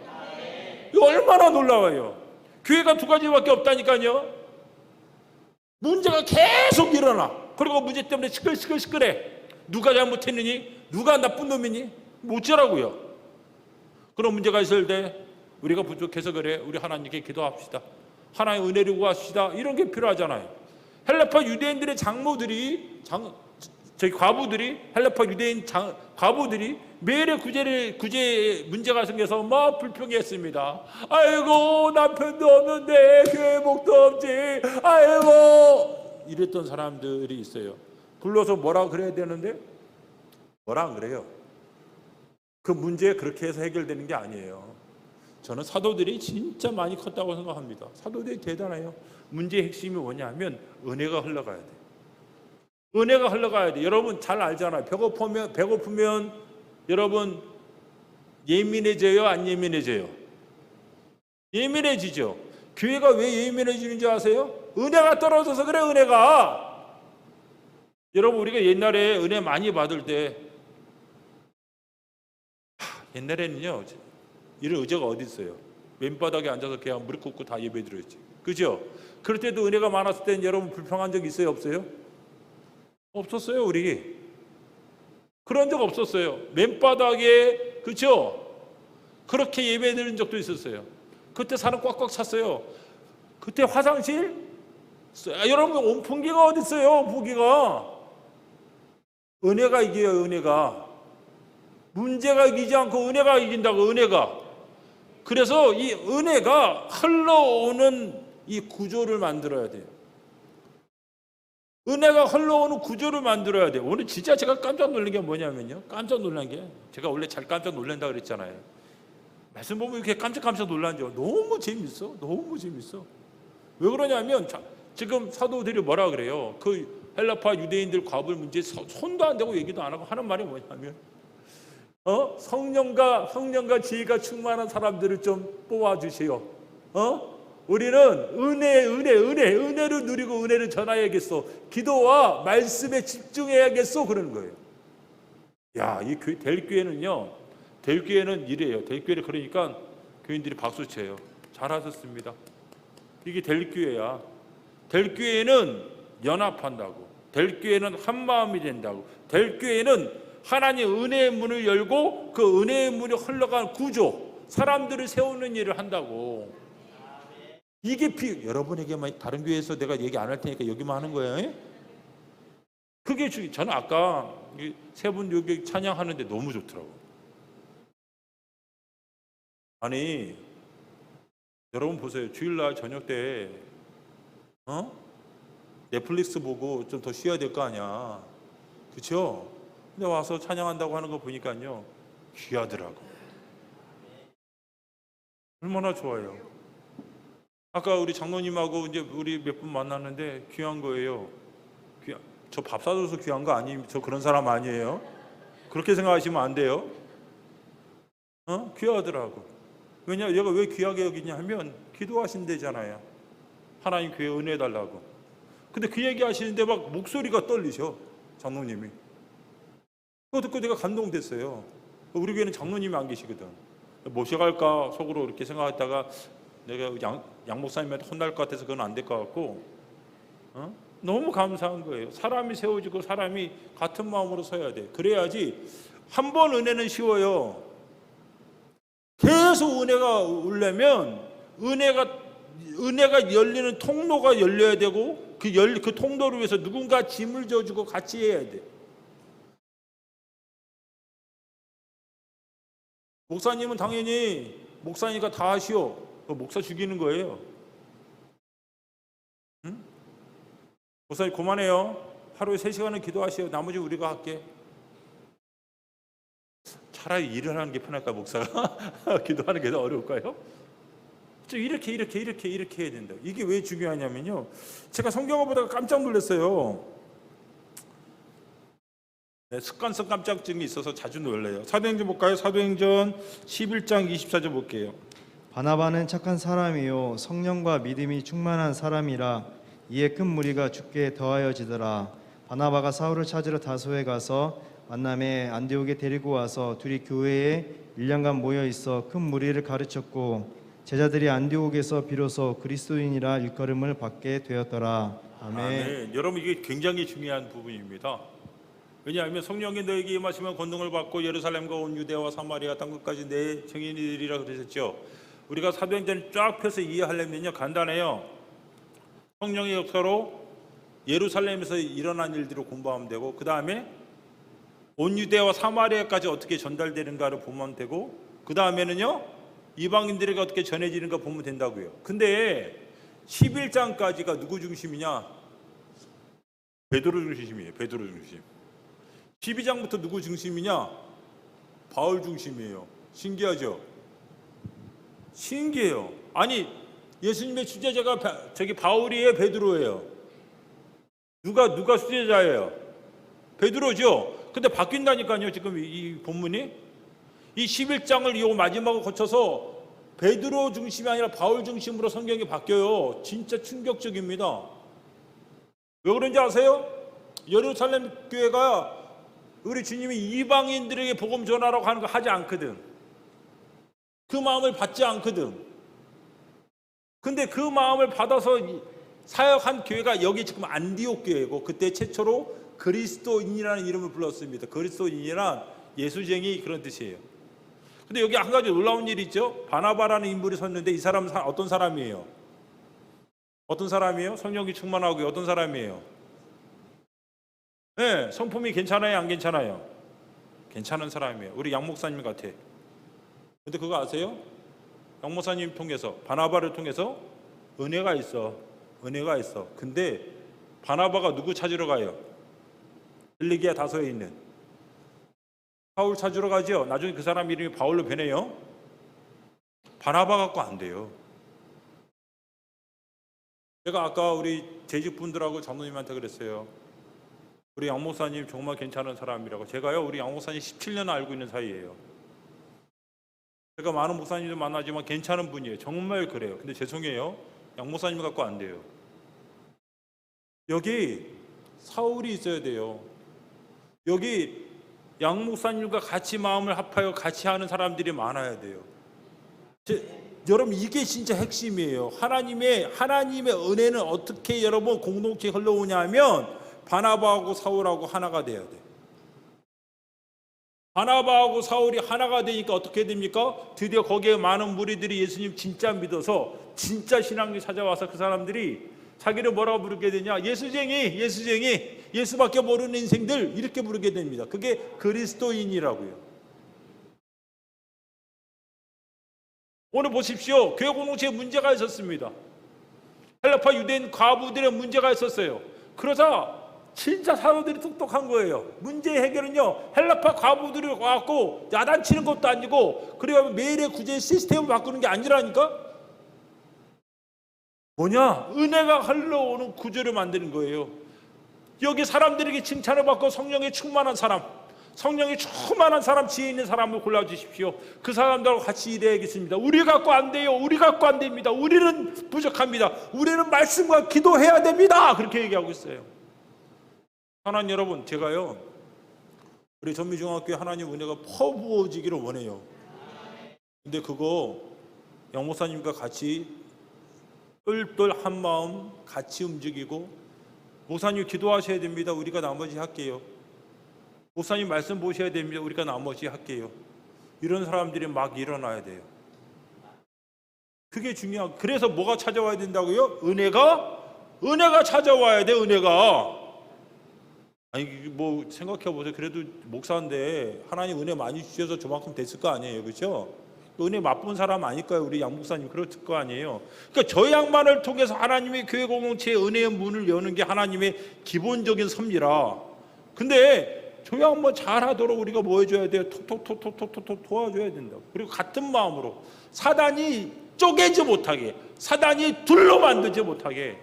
이거 얼마나 놀라워요. 교회가 두 가지밖에 없다니까요. 문제가 계속 일어나. 그리고 문제 때문에 시끌시끌해. 누가 잘못했느니? 누가 나쁜 놈이니? 어쩌라고요. 그런 문제가 있을 때 우리가 부족해서 그래. 우리 하나님께 기도합시다. 하나님 은혜를 구합시다. 이런 게 필요하잖아요. 헬라파 유대인들의 과부들이 헬라파 유대인 과부들이 매일의 구제 문제가 생겨서 막 불평했습니다. 아이고 남편도 없는데 교회 목도 없지. 아이고 이랬던 사람들이 있어요. 불러서 뭐라 그래야 되는데 뭐라 안 그래요. 그 문제 그렇게 해서 해결되는 게 아니에요. 저는 사도들이 진짜 많이 컸다고 생각합니다. 사도들이 대단해요. 문제의 핵심이 뭐냐면 은혜가 흘러가야 돼요. 은혜가 흘러가야 돼요. 여러분 잘 알잖아요. 배고프면 여러분 예민해져요? 안 예민해져요? 예민해지죠. 교회가 왜 예민해지는지 아세요? 은혜가 떨어져서 그래. 은혜가. 여러분 우리가 옛날에 은혜 많이 받을 때 옛날에는요 이런 의자가 어디 있어요? 맨바닥에 앉아서 그냥 무릎 꿇고 다 예배 드렸지. 그죠? 그럴 때도 은혜가 많았을 때는 여러분 불평한 적 있어요? 없어요? 없었어요. 우리 그런 적 없었어요. 맨바닥에 그죠? 그렇게 예배 드린 적도 있었어요. 그때 사람 꽉꽉 찼어요. 그때 화장실? 여러분 온풍기가 어디 있어요? 온풍기가. 은혜가 이겨요. 은혜가. 문제가 이기지 않고 은혜가 이긴다고. 은혜가. 그래서 이 은혜가 흘러오는 이 구조를 만들어야 돼요. 은혜가 흘러오는 구조를 만들어야 돼요. 오늘 진짜 제가 깜짝 놀란 게 뭐냐면요. 깜짝 놀란 게, 제가 원래 잘 깜짝 놀란다 그랬잖아요. 말씀 보면 이렇게 깜짝 놀란죠. 너무 재밌어. 너무 재밌어. 왜 그러냐면 지금 사도들이 뭐라 그래요? 그 헬라파 유대인들 과불 문제 손도 안 대고 얘기도 안 하고 하는 말이 뭐냐면 성령과 지혜가 충만한 사람들을 좀 뽑아주세요. 우리는 은혜를 누리고 은혜를 전해야겠어. 기도와 말씀에 집중해야겠어. 그러는 거예요. 야, 이 될 교회는 이래요. 될 교회를 그러니까 교인들이 박수 쳐요. 잘하셨습니다. 이게 될 교회야. 될 교회는 연합한다고. 될 교회는 한 마음이 된다고. 될 교회는 하나님 은혜의 문을 열고 그 은혜의 문이 흘러간 구조, 사람들을 세우는 일을 한다고. 이게 여러분에게만, 다른 교회에서 내가 얘기 안 할 테니까 여기만 하는 거예요. 그게 저는 아까 세 분 여기 찬양하는데 너무 좋더라고요. 아니, 여러분 보세요. 주일날 저녁 때 넷플릭스 보고 좀 더 쉬어야 될 거 아니야. 그렇죠? 근데 와서 찬양한다고 하는 거 보니까요, 귀하더라고. 얼마나 좋아요. 아까 우리 장로님하고 이제 우리 몇 분 만났는데 귀한 거예요. 저 밥 사줘서 귀한 거 아니? 저 그런 사람 아니에요? 그렇게 생각하시면 안 돼요. 귀하더라고. 왜냐, 얘가 왜 귀하게 여기냐 하면 기도하신대잖아요. 하나님 교회 은혜 달라고. 근데 그 얘기 하시는데 막 목소리가 떨리셔, 장로님이. 그거 듣고 내가 감동됐어요. 우리 교회는 장로님이 안 계시거든. 모셔갈까 속으로 이렇게 생각했다가 내가 양 목사님한테 혼날 것 같아서 그건 안 될 것 같고, 너무 감사한 거예요. 사람이 세워지고 사람이 같은 마음으로 서야 돼. 그래야지. 한 번 은혜는 쉬워요. 계속 은혜가 오려면 은혜가 열리는 통로가 열려야 되고 그 통로를 위해서 누군가 짐을 져주고 같이 해야 돼. 목사님은 당연히 목사니까 다 하시오. 목사 죽이는 거예요. 응? 목사님 그만해요. 하루에 3시간은 기도하시오. 나머지 우리가 할게. 차라리 일을 하는 게 편할까, 목사가? 기도하는 게 더 어려울까요? 이렇게 해야 된다. 이게 왜 중요하냐면요, 제가 성경을 보다가 깜짝 놀랐어요. 습관성 깜짝증이 있어서 자주 놀래요. 사도행전 볼까요? 사도행전 11장 24절 볼게요. 바나바는 착한 사람이요 성령과 믿음이 충만한 사람이라 이에 큰 무리가 주께 더하여지더라. 바나바가 사울을 찾으러 다소에 가서 만남에 안디옥에 데리고 와서 둘이 교회에 1년간 모여 있어 큰 무리를 가르쳤고 제자들이 안디옥에서 비로소 그리스도인이라 일컬음을 받게 되었더라. 아멘. 여러분, 이게 굉장히 중요한 부분입니다. 왜냐하면 성령이 너에게 임하시면 권능을 받고 예루살렘과 온 유대와 사마리아 땅 끝까지 내 증인이리라 그러셨죠. 우리가 사도행전을 쫙 펴서 이해하려면요, 간단해요. 성령의 역사로 예루살렘에서 일어난 일들을 공부하면 되고, 그 다음에 온 유대와 사마리아까지 어떻게 전달되는가를 보면 되고, 그 다음에는요 이방인들에게 어떻게 전해지는가 보면 된다고요. 근데 11장까지가 누구 중심이냐? 베드로 중심이에요. 베드로 중심. 12장부터 누구 중심이냐? 바울 중심이에요. 신기하죠? 신기해요. 아니, 예수님의 수제자가 바울이에요, 베드로예요? 누가 수제자예요? 베드로죠. 근데 바뀐다니까요, 지금 이 본문이. 이 11장을 이 마지막을 거쳐서 베드로 중심이 아니라 바울 중심으로 성경이 바뀌어요. 진짜 충격적입니다. 왜 그런지 아세요? 예루살렘 교회가 우리 주님이 이방인들에게 복음 전하라고 하는 거 하지 않거든. 그 마음을 받지 않거든. 근데 그 마음을 받아서 사역한 교회가 여기 지금 안디옥 교회고, 그때 최초로 그리스도인이라는 이름을 불렀습니다. 그리스도인이란 예수쟁이 그런 뜻이에요. 근데 여기 한 가지 놀라운 일이 있죠. 바나바라는 인물이 섰는데 이 사람은 어떤 사람이에요? 어떤 사람이에요? 성령이 충만하고 어떤 사람이에요? 네, 성품이 괜찮아요, 안 괜찮아요? 괜찮은 사람이에요. 우리 양 목사님 같아. 근데 그거 아세요? 양 목사님 통해서, 바나바를 통해서 은혜가 있어. 은혜가 있어. 근데 바나바가 누구 찾으러 가요? 빌리기아 다소에 있는 바울 찾으러 가죠. 나중에 그 사람 이름이 바울로 변해요. 바나바 갖고 안 돼요. 제가 아까 우리 재직분들하고 장로님한테 그랬어요. 우리 양 목사님 정말 괜찮은 사람이라고. 제가요, 우리 양 목사님 17년 알고 있는 사이예요. 제가 많은 목사님들 만나지만 괜찮은 분이에요. 정말 그래요. 근데 죄송해요, 양 목사님 갖고 안 돼요. 여기 사울이 있어야 돼요. 여기 양 목사님과 같이 마음을 합하여 같이 하는 사람들이 많아야 돼요. 여러분, 이게 진짜 핵심이에요. 하나님의 은혜는 어떻게 여러분 공동체에 흘러오냐 하면 바나바하고 사울하고 하나가 돼야 돼요. 바나바하고 사울이 하나가 되니까 어떻게 됩니까? 드디어 거기에 많은 무리들이 예수님 진짜 믿어서 진짜 신앙이 찾아와서 그 사람들이 자기를 뭐라고 부르게 되냐? 예수쟁이, 예수쟁이, 예수밖에 모르는 인생들, 이렇게 부르게 됩니다. 그게 그리스도인이라고요. 오늘 보십시오. 교회 공동체에 문제가 있었습니다. 헬라파 유대인 과부들의 문제가 있었어요. 그러자 진짜 사도들이 똑똑한 거예요. 문제의 해결은요, 헬라파 과부들이 와갖고 야단치는 것도 아니고, 그리고 매일의 구제 시스템을 바꾸는 게 아니라니까? 뭐냐? 은혜가 흘러오는 구조를 만드는 거예요. 여기 사람들에게 칭찬을 받고 성령에 충만한 사람, 성령에 충만한 사람, 지혜 있는 사람을 골라주십시오. 그 사람들하고 같이 일해야겠습니다. 우리 갖고 안 돼요. 우리 갖고 안 됩니다. 우리는 부족합니다. 우리는 말씀과 기도해야 됩니다. 그렇게 얘기하고 있어요. 하나님 여러분, 제가요, 우리 전미중학교에 하나님 은혜가 퍼부어지기를 원해요. 근데 그거 양 목사님과 같이 똘똘 한 마음 같이 움직이고, 목사님 기도하셔야 됩니다. 우리가 나머지 할게요. 목사님 말씀 보셔야 됩니다. 우리가 나머지 할게요. 이런 사람들이 막 일어나야 돼요. 그게 중요한. 그래서 뭐가 찾아와야 된다고요? 은혜가 찾아와야 돼. 은혜가. 아니 뭐 생각해 보세요. 그래도 목사인데 하나님 은혜 많이 주셔서 저만큼 됐을 거 아니에요, 그렇죠? 은혜 맛본 사람 아닐까요? 우리 양 목사님 그럴 거 아니에요. 그러니까 저 양반을 통해서 하나님의 교회 공동체의 은혜의 문을 여는 게 하나님의 기본적인 섭리라. 근데 저 양반 잘하도록 우리가 뭐 해줘야 돼요? 톡톡톡톡톡톡 도와줘야 된다고. 그리고 같은 마음으로 사단이 쪼개지 못하게, 사단이 둘로 만들지 못하게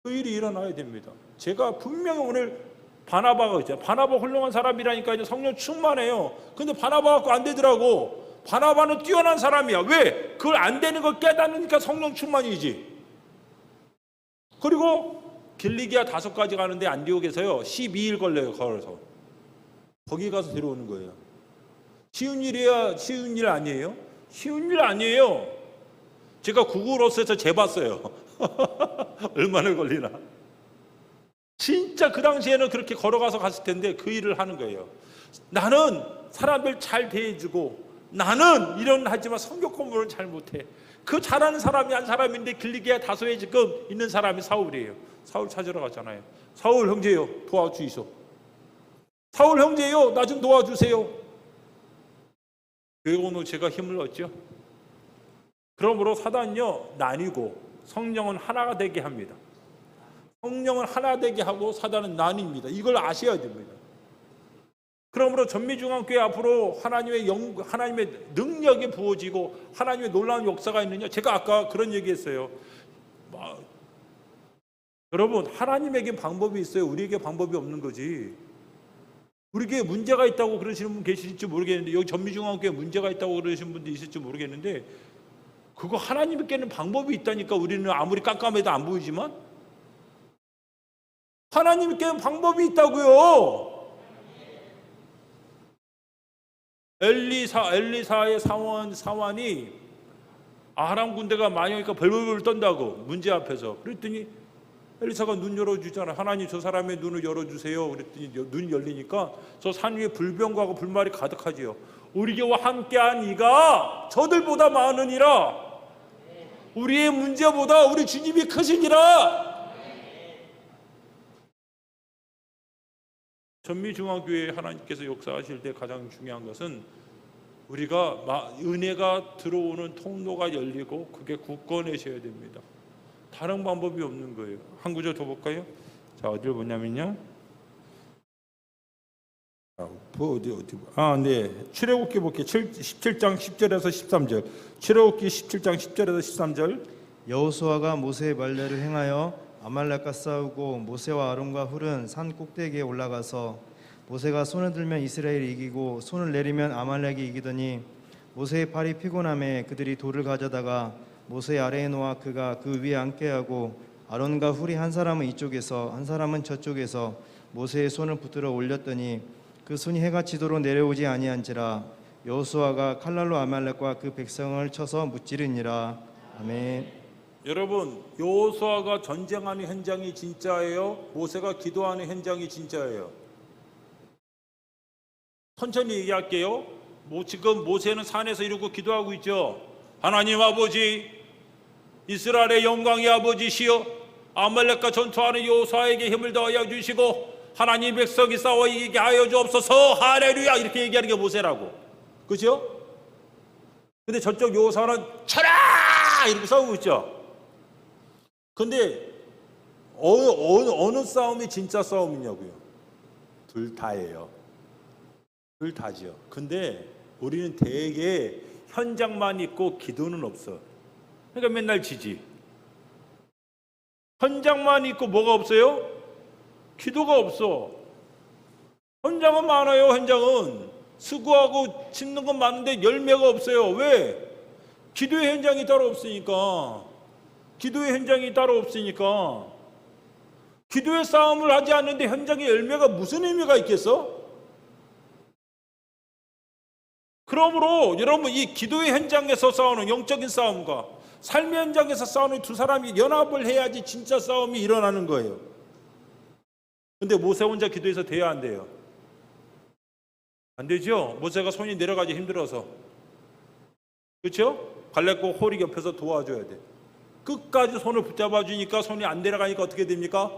그 일이 일어나야 됩니다. 제가 분명히 오늘 바나바가 있잖아요. 바나바 훌륭한 사람이라니까 성령 충만해요. 근데 바나바 갖고 안 되더라고. 바나바는 뛰어난 사람이야. 왜? 그걸 안 되는 걸 깨닫으니까 성령 충만이지. 그리고 길리기아 5가지 가는데 안디옥에서요 12일 걸려요. 걸어서 거기 가서 데려오는 거예요. 쉬운 일 아니에요? 쉬운 일 아니에요. 제가 구글어스에서 재봤어요. 얼마나 걸리나. 진짜 그 당시에는 그렇게 걸어가서 갔을 텐데 그 일을 하는 거예요. 나는 사람들 잘 대해주고, 나는 이런 하지만 성경 공부를 잘 못해. 그 잘하는 사람이 한 사람인데 길리기아 다소에 지금 있는 사람이 사울이에요. 사울 찾으러 갔잖아요. 사울 형제요, 도와주이소. 사울 형제요, 나 좀 도와주세요. 그리고 제가 힘을 얻죠. 그러므로 사단은요 나뉘고 성령은 하나가 되게 합니다. 성령은 하나 되게 하고 사단은 나뉩니다. 이걸 아셔야 됩니다. 그러므로 전미중앙교회 앞으로 하나님의 능력이 부어지고 하나님의 놀라운 역사가 있느냐? 제가 아까 그런 얘기했어요. 여러분, 하나님에게 방법이 있어요. 우리에게 방법이 없는 거지. 우리에게 문제가 있다고 그러시는 분 계실지 모르겠는데, 여기 전미중앙교회에 문제가 있다고 그러시는 분도 있을지 모르겠는데, 그거 하나님께는 방법이 있다니까. 우리는 아무리 깜깜해도 안 보이지만 하나님께는 방법이 있다고요. 엘리사의 사환이 아람 군대가 많이 오니까 벌벌벌 떤다고, 문제 앞에서. 그랬더니 엘리사가 눈 열어주잖아요. 하나님 저 사람의 눈을 열어주세요. 그랬더니 눈이 열리니까 저 산 위에 불병거하고 불말이 가득하지요. 우리 교와 함께한 이가 저들보다 많으니라. 우리의 문제보다 우리 주님이 크시니라. 전미중앙교회 하나님께서 역사하실 때 가장 중요한 것은 우리가 은혜가 들어오는 통로가 열리고 그게 굳건해져야 됩니다. 다른 방법이 없는 거예요. 한 구절 더 볼까요? 자, 어디를 보냐면요. 네. 출애굽기 볼게요. 17장 10절에서 13절. 출애굽기 17장 10절에서 13절. 여호수아가 모세의 말대로 행하여 아말렉과 싸우고 모세와 아론과 훌은 산 꼭대기에 올라가서 모세가 손을 들면 이스라엘이 이기고 손을 내리면 아말렉이 이기더니 모세의 팔이 피곤함에 그들이 돌을 가져다가 모세 아래에 놓아 그가 그 위에 앉게 하고 아론과 훌이 한 사람은 이쪽에서 한 사람은 저쪽에서 모세의 손을 붙들어 올렸더니 그 손이 해가 지도록 내려오지 아니한지라. 여호수아가 칼날로 아말렉과 그 백성을 쳐서 무찌르니라. 아멘. 여러분, 여호수아가 전쟁하는 현장이 진짜예요? 모세가 기도하는 현장이 진짜예요? 천천히 얘기할게요. 지금 모세는 산에서 이러고 기도하고 있죠. 하나님 아버지, 이스라엘의 영광의 아버지시여, 아말렉과 전투하는 여호수아에게 힘을 더하여 주시고 하나님 백성이 싸워 이기게 하여 주옵소서. 할렐루야. 이렇게 얘기하는 게 모세라고. 그죠? 근데 저쪽 여호수아는 쳐라! 이렇게 싸우고 있죠. 근데 어느 싸움이 진짜 싸움이냐고요? 둘 다예요. 둘 다죠. 근데 우리는 되게 현장만 있고 기도는 없어. 그러니까 맨날 지지. 현장만 있고 뭐가 없어요? 기도가 없어. 현장은 많아요. 현장은 수고하고 짓는 건 많은데 열매가 없어요. 왜? 기도의 현장이 따로 없으니까. 기도의 현장이 따로 없으니까. 기도의 싸움을 하지 않는데 현장의 열매가 무슨 의미가 있겠어? 그러므로 여러분, 이 기도의 현장에서 싸우는 영적인 싸움과 삶의 현장에서 싸우는 두 사람이 연합을 해야지 진짜 싸움이 일어나는 거예요. 근데 모세 혼자 기도해서 돼야 안 돼요? 안 되죠? 모세가 손이 내려가기 힘들어서. 그렇죠? 갈렙과 홀이 옆에서 도와줘야 돼. 끝까지 손을 붙잡아 주니까 손이 안 내려가니까 어떻게 됩니까?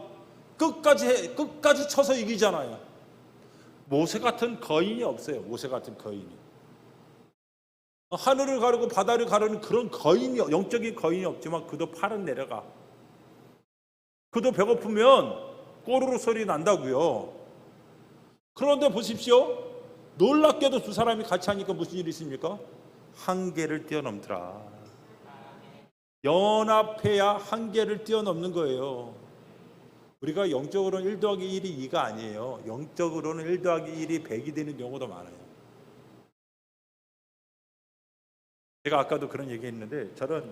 끝까지 쳐서 이기잖아요. 모세 같은 거인이 없어요. 모세 같은 거인이. 하늘을 가르고 바다를 가르는 그런 거인이, 영적인 거인이 없지만 그도 팔은 내려가. 그도 배고프면 꼬르르 소리 난다고요. 그런데 보십시오. 놀랍게도 두 사람이 같이 하니까 무슨 일이 있습니까? 한계를 뛰어넘더라. 연합해야 한계를 뛰어넘는 거예요. 우리가 영적으로는 1 더하기 1이 2가 아니에요. 영적으로는 1 더하기 1이 100이 되는 경우도 많아요. 제가 아까도 그런 얘기 했는데, 저는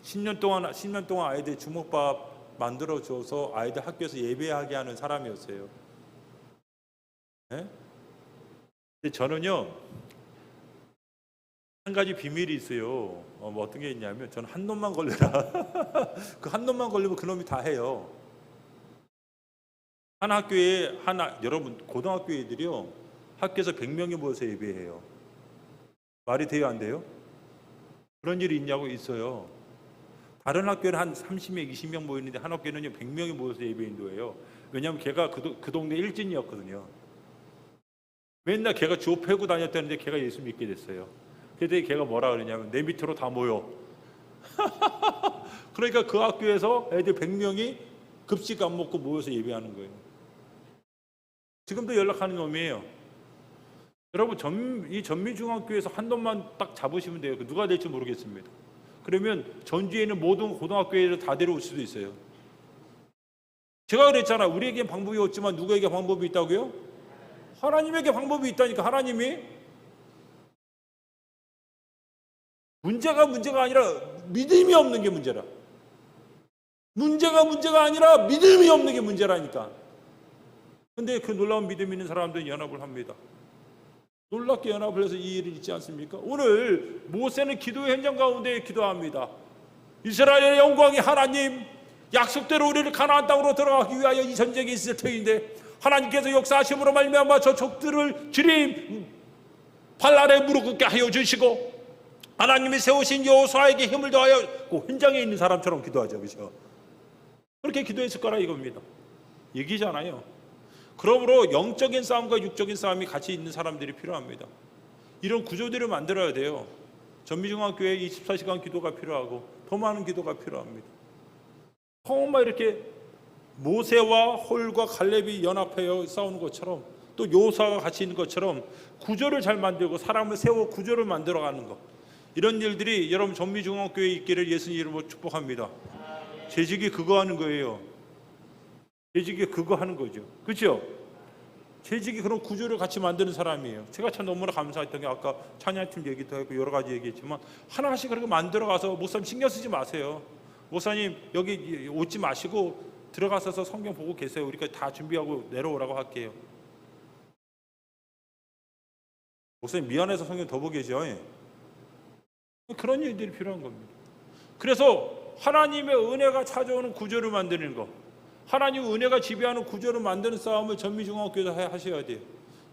10년 동안 아이들 주먹밥 만들어줘서 아이들 학교에서 예배하게 하는 사람이었어요. 네? 근데 저는요, 한 가지 비밀이 있어요. 뭐 어떤 게 있냐면, 저는 한 놈만 걸려라. 그 한 놈만 걸리면 그 놈이 다 해요. 한 학교에, 여러분, 고등학교 애들이요, 학교에서 100명이 모여서 예배해요. 말이 돼요, 안 돼요? 그런 일이 있냐고? 있어요. 다른 학교는 한 30명, 20명 모이는데 한 학교는요 100명이 모여서 예배인도예요. 왜냐하면 걔가 그 동네 일진이었거든요. 맨날 걔가 주워 패고 다녔다는데 걔가 예수 믿게 됐어요. 그랬더니 걔가 뭐라 그러냐면 내 밑으로 다 모여. 그러니까 그 학교에서 애들 100명이 급식 안 먹고 모여서 예배하는 거예요. 지금도 연락하는 놈이에요. 여러분, 이 전미중앙교회에서 한 놈만 딱 잡으시면 돼요. 누가 될지 모르겠습니다. 그러면 전주에 있는 모든 고등학교에 다 데려올 수도 있어요. 제가 그랬잖아요. 우리에겐 방법이 없지만 누구에게 방법이 있다고요? 하나님에게 방법이 있다니까. 하나님이. 문제가 아니라 믿음이 없는 게 문제라. 문제가 아니라 믿음이 없는 게 문제라니까. 근데 그 놀라운 믿음 있는 사람들은 연합을 합니다. 놀랍게 연합을 해서 이 일이 있지 않습니까? 오늘 모세는 기도의 현장 가운데 기도합니다. 이스라엘의 영광이 하나님, 약속대로 우리를 가나안 땅으로 들어가기 위하여 이 전쟁이 있을 터인데 하나님께서 역사하심으로 말미암아 저 적들을 주님 발 아래 무릎 꿇게 하여 주시고 하나님이 세우신 여호수아에게 힘을 더하여 그 현장에 있는 사람처럼 기도하죠. 그렇죠? 그렇게 기도했을 거라 이겁니다. 얘기잖아요. 그러므로 영적인 싸움과 육적인 싸움이 같이 있는 사람들이 필요합니다. 이런 구조들을 만들어야 돼요. 전미중앙교회 24시간 기도가 필요하고 더 많은 기도가 필요합니다. 정말 이렇게 모세와 홀과 갈렙이 연합하여 싸우는 것처럼 또 여호수아가 같이 있는 것처럼 구조를 잘 만들고 사람을 세워 구조를 만들어가는 것, 이런 일들이 여러분 전미중앙교회에 있기를 예수님 이름으로 축복합니다. 재직이 그거 하는 거예요. 재직이 그거 하는 거죠. 그렇죠? 재직이 그런 구조를 같이 만드는 사람이에요. 제가 참 너무나 감사했던 게 아까 찬양팀 얘기도 했고 여러 가지 얘기했지만 하나씩 그렇게 만들어가서 목사님 신경 쓰지 마세요. 목사님 여기 오지 마시고 들어가셔서 성경 보고 계세요. 우리가 다 준비하고 내려오라고 할게요. 목사님 미안해서 성경 더 보고 계셔. 그런 일들이 필요한 겁니다. 그래서 하나님의 은혜가 찾아오는 구조를 만드는 것, 하나님 은혜가 지배하는 구조를 만드는 싸움을 전미중앙교회에서 하셔야 돼요.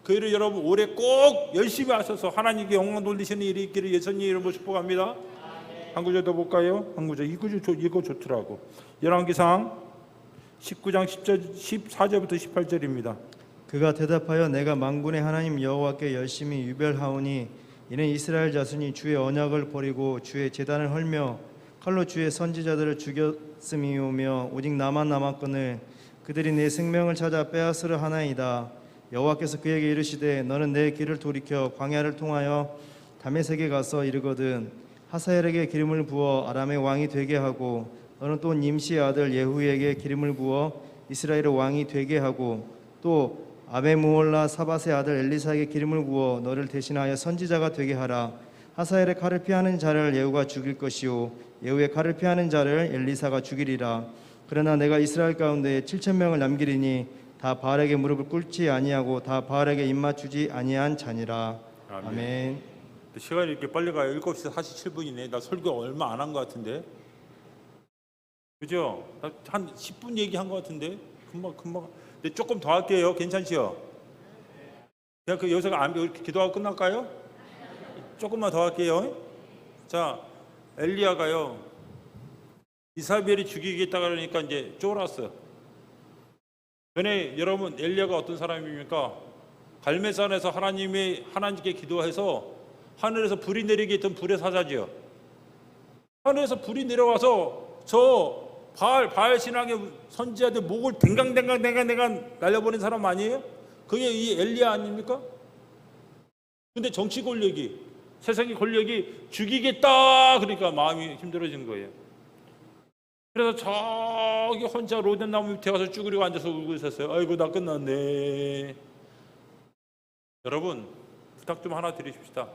그 일을 여러분 올해 꼭 열심히 하셔서 하나님께 영광 돌리시는 일이 있기를 예수님 이름으로 축복합니다. 한 구절 더 볼까요? 한 구절. 이거 좋더라고. 열왕기상 19장 14절부터 18절입니다. 그가 대답하여 내가 만군의 하나님 여호와께 열심히 유별하오니 이는 이스라엘 자손이 주의 언약을 버리고 주의 제단을 헐며 칼로 주의 선지자들을 죽였음이오며 오직 나만 남았거늘 그들이 내 생명을 찾아 빼앗으려 하나이다. 여호와께서 그에게 이르시되 너는 내 길을 돌이켜 광야를 통하여 다메섹에 가서 이르거든 하사엘에게 기름을 부어 아람의 왕이 되게 하고 너는 또 님시의 아들 예후에게 기름을 부어 이스라엘의 왕이 되게 하고 또 아베무올라 사밧의 아들 엘리사에게 기름을 부어 너를 대신하여 선지자가 되게 하라. 하사엘의 칼을 피하는 자를 예후가 죽일 것이요 예후의 칼을 피하는 자를 엘리사가 죽이리라. 그러나 내가 이스라엘 가운데 7,000명을 남기리니 다 바알에게 무릎을 꿇지 아니하고 다 바알에게 입맞추지 아니한 자니라. 아멘. 시간이 이렇게 빨리 가요. 7시 47분이네. 나 설교 얼마 안 한 것 같은데. 그죠? 한 10분 얘기한 것 같은데. 금방. 근데 조금 더 할게요. 괜찮지요? 그냥 여기서 이렇게 기도하고 끝날까요? 조금만 더 할게요. 자, 엘리야가요. 이사벨이 죽이겠다 그러니까 이제 쫄았어. 전에 여러분 엘리야가 어떤 사람입니까? 갈멜산에서 하나님께 기도해서 하늘에서 불이 내리게 했던 불의 사자지요. 하늘에서 불이 내려와서 저 바알 신앙의 선지자들 목을 댕강 날려버린 사람 아니에요? 그게 이 엘리야 아닙니까? 근데 정치 권력이, 세상의 권력이 죽이겠다 그러니까 마음이 힘들어지는 거예요. 그래서 저기 혼자 로덴나무 밑에 가서 쭈그리고 앉아서 울고 있었어요. 아이고 나 끝났네. 여러분 부탁 좀 하나 드리십시다.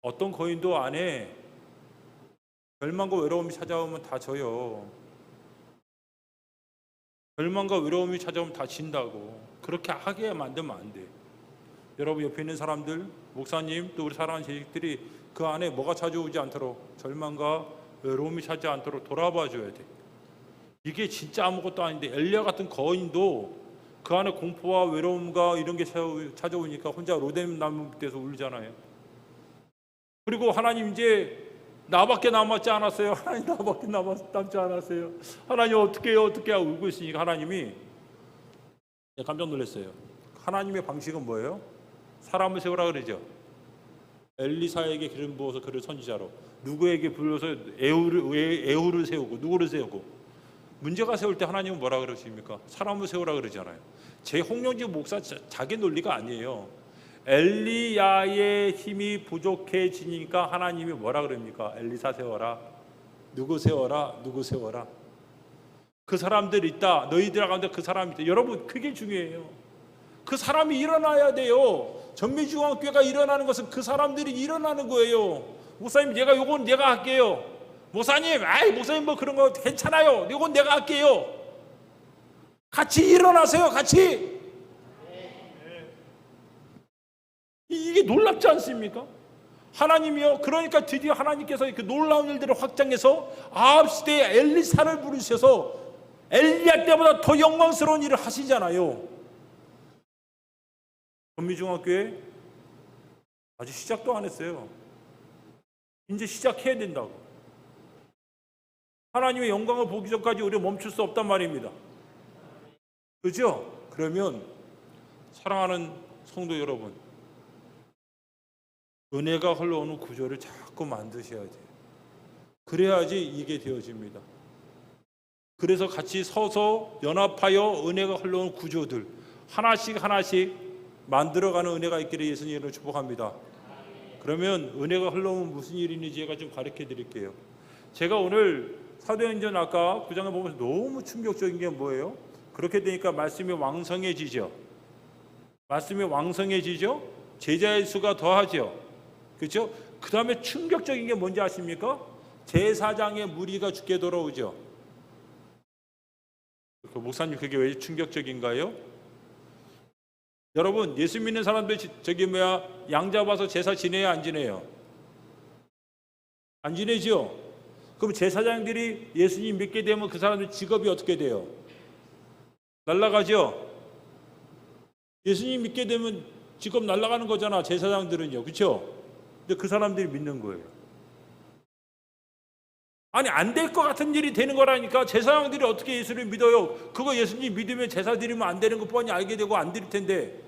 어떤 거인도 안에 절망과 외로움이 찾아오면 다 져요. 절망과 외로움이 찾아오면 다 진다고. 그렇게 하게 만들면 안 돼. 여러분 옆에 있는 사람들, 목사님 또 우리 사랑하는 재직들이 그 안에 뭐가 찾아오지 않도록, 절망과 외로움이 찾지 않도록 돌아봐 줘야 돼. 이게 진짜 아무것도 아닌데 엘리야 같은 거인도 그 안에 공포와 외로움과 이런 게 찾아오니까 혼자 로뎀나무 밑에서 울잖아요. 그리고 하나님 이제 나밖에 남았지 않았어요. 하나님 나밖에 남지 않았어요. 하나님 어떻게 해요? 어떻게 하고 울고 있으니까 하나님이 깜짝 놀랐어요. 하나님의 방식은 뭐예요? 사람을 세우라 그러죠. 엘리사에게 기름 부어서 그를 선지자로, 누구에게 불러서 에후를 세우고, 누구를 세우고. 문제가 세울 때 하나님은 뭐라 그러십니까? 사람을 세우라 그러잖아요. 제 홍영진 목사 자기 논리가 아니에요. 엘리야의 힘이 부족해지니까 하나님이 뭐라 그럽니까? 엘리사 세워라. 누구 세워라. 누구 세워라. 그 사람들 있다. 너희들 가운데 그 사람이 있다. 여러분 그게 중요해요. 그 사람이 일어나야 돼요. 전미중앙교회가 일어나는 것은 그 사람들이 일어나는 거예요. 목사님 요건 내가 할게요. 목사님 목사님 뭐 그런 거 괜찮아요. 요건 내가 할게요. 같이 일어나세요. 같이. 이게 놀랍지 않습니까? 하나님이요. 그러니까 드디어 하나님께서 그 놀라운 일들을 확장해서 아합 시대에 엘리사를 부르셔서 엘리야 때보다 더 영광스러운 일을 하시잖아요. 전미중앙교회 아직 시작도 안 했어요. 이제 시작해야 된다고. 하나님의 영광을 보기 전까지 우리가 멈출 수 없단 말입니다. 그죠? 그러면 사랑하는 성도 여러분, 은혜가 흘러오는 구조를 자꾸 만드셔야 돼요. 그래야지 이게 되어집니다. 그래서 같이 서서 연합하여 은혜가 흘러오는 구조들 하나씩 하나씩 만들어가는 은혜가 있기를 예수님으로 축복합니다. 그러면 은혜가 흘러오면 무슨 일이 있는지 제가 좀 가르쳐 드릴게요. 제가 오늘 사도행전 아까 9장을 보면서 너무 충격적인 게 뭐예요? 그렇게 되니까 말씀이 왕성해지죠. 말씀이 왕성해지죠. 제자의 수가 더하죠. 그렇죠? 그 다음에 충격적인 게 뭔지 아십니까? 제사장의 무리가 죽게 돌아오죠. 그 목사님, 그게 왜 충격적인가요? 여러분, 예수 믿는 사람들 양 잡아서 제사 지내야 안 지내요? 안 지내죠? 그럼 제사장들이 예수님 믿게 되면 그 사람들 직업이 어떻게 돼요? 날아가죠? 예수님 믿게 되면 직업 날아가는 거잖아, 제사장들은요. 그렇죠? 근데 그 사람들이 믿는 거예요. 아니, 안 될 것 같은 일이 되는 거라니까. 제사장들이 어떻게 예수를 믿어요? 그거 예수님 믿으면 제사 드리면 안 되는 거 뻔히 알게 되고 안 드릴 텐데.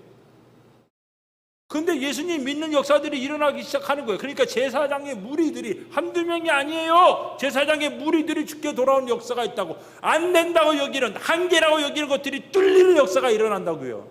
근데 예수님 믿는 역사들이 일어나기 시작하는 거예요. 그러니까 제사장의 무리들이 한두 명이 아니에요. 제사장의 무리들이 죽게 돌아오는 역사가 있다고. 안 된다고 여기는, 한계라고 여기는 것들이 뚫리는 역사가 일어난다고요.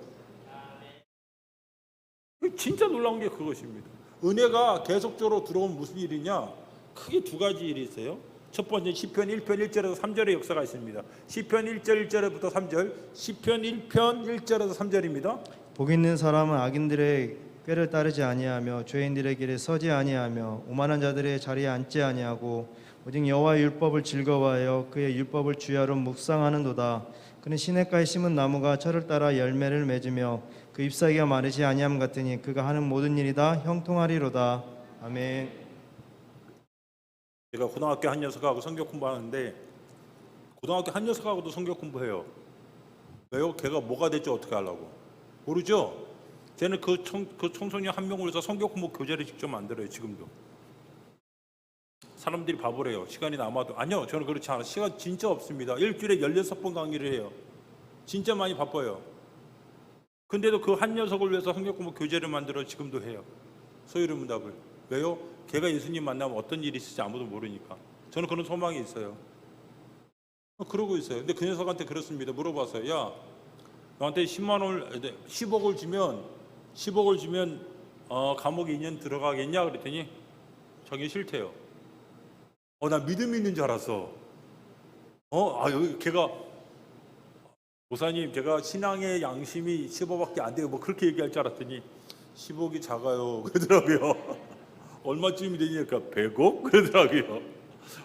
진짜 놀라운 게 그것입니다. 은혜가 계속적으로 들어오면 무슨 일이냐? 크게 두 가지 일이 있어요. 첫 번째, 시편 1편 1절에서 3절의 역사가 있습니다. 시편 1절 1절부터 3절, 시편 1편 1절에서 3절입니다. 복 있는 사람은 악인들의 꾀를 따르지 아니하며 죄인들의 길에 서지 아니하며 오만한 자들의 자리에 앉지 아니하고 오직 여호와의 율법을 즐거워하여 그의 율법을 주야로 묵상하는도다. 그는 시냇가에 심은 나무가 철을 따라 열매를 맺으며 그 잎사귀가 마르지 아니함 같으니 그가 하는 모든 일이 다 형통하리로다. 아멘. 제가 고등학교 한 녀석하고 성경 공부하는데 고등학교 한 녀석하고도 성경 공부해요. 왜요? 걔가 뭐가 될지 어떻게 하려고? 모르죠? 쟤는 그 청소년 한 명을 위해서 성경 공부 교재를 직접 만들어요. 지금도. 사람들이 바보래요. 시간이 남아도. 아니요, 저는 그렇지 않아요. 시간 진짜 없습니다. 일주일에 16번 강의를 해요. 진짜 많이 바빠요. 근데도 그 한 녀석을 위해서 성경 공부 교재를 만들어 지금도 해요. 소유문답을. 왜요? 걔가 예수님 만나면 어떤 일이 있을지 아무도 모르니까. 저는 그런 소망이 있어요. 그러고 있어요. 근데 그 녀석한테 그렇습니다. 물어봤어요. 야, 너한테 10억을 주면 감옥에 2년 들어가겠냐? 그랬더니 자기 싫대요. 나 믿음이 있는 줄 알았어. 여기 걔가 목사님, 제가 신앙의 양심이 10억밖에 안 돼요. 뭐 그렇게 얘기할 줄 알았더니 10억이 작아요. 그러더라고요. 얼마쯤이 되니까 100억? 그러더라고요.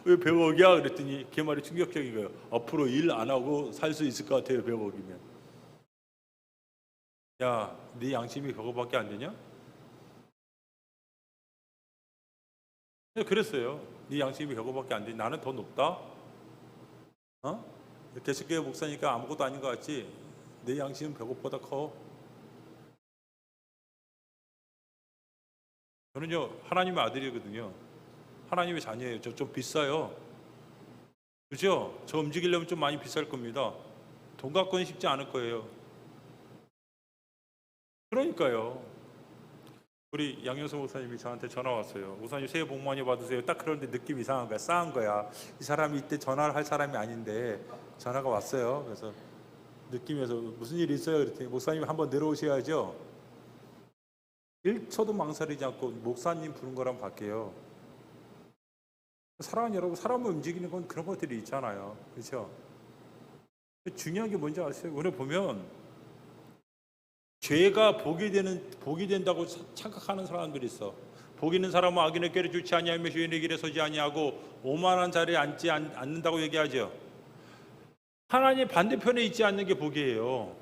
왜 100억이야? 그랬더니 걔 말이 충격적인 거예요. 앞으로 일 안 하고 살 수 있을 것 같아요. 100억이면. 야, 네 양심이 100억밖에 안 되냐? 그랬어요. 네 양심이 100억밖에 안 되니 나는 더 높다? 개척교회 목사니까 아무것도 아닌 것 같지? 내 양심은 100억보다 커. 저는요, 하나님의 아들이거든요. 하나님의 자녀예요. 저 좀 비싸요. 그죠? 저 움직이려면 좀 많이 비쌀 겁니다. 돈 갖고는 쉽지 않을 거예요. 그러니까요. 우리 양현수 목사님이 저한테 전화 왔어요. 목사님 새해 복 많이 받으세요. 딱 그런데 느낌 이상한 거야. 싸한 거야. 이 사람이 이때 전화를 할 사람이 아닌데 전화가 왔어요. 그래서 느낌에서 무슨 일이 있어요? 그랬더니 목사님 한번 내려오셔야죠. 1초도 망설이지 않고 목사님 부른 거랑 바뀌어요. 사랑하는 여러분, 사람을 움직이는 건 그런 것들이 있잖아요. 그렇죠? 중요한 게 뭔지 아세요? 오늘 보면 죄가 복이 된다고 착각하는 사람들이 있어. 복 있는 사람은 악인의 꾀를 쫓지 아니하며 죄인의 길에 서지 아니하고 오만한 자리에 앉지 않는다고 얘기하죠. 하나님의 반대편에 있지 않는 게 복이에요.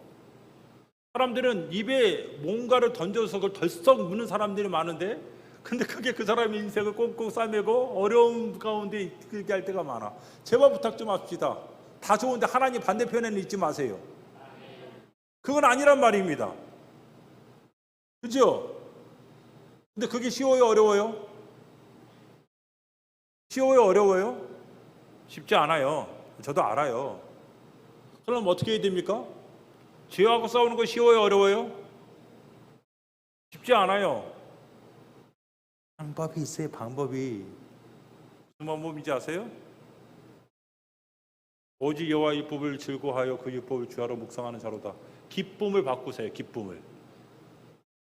사람들은 입에 뭔가를 던져서 그걸 덜썩 무는 사람들이 많은데, 근데 그게 그 사람의 인생을 꽁꽁 싸매고 어려움 가운데 그렇게 할 때가 많아. 제발 부탁 좀 합시다. 다 좋은데 하나님 반대편에는 있지 마세요. 그건 아니란 말입니다. 그죠? 근데 그게 쉬워요, 어려워요? 쉬워요, 어려워요? 쉽지 않아요. 저도 알아요. 그럼 어떻게 해야 됩니까? 죄하고 싸우는 거 쉬워요, 어려워요? 쉽지 않아요. 방법이 있어요, 방법이. 무슨 방법인지 아세요? 오직 여호와 율법을 즐거워하여 그 율법을 주야로 묵상하는 자로다. 기쁨을 바꾸세요, 기쁨을.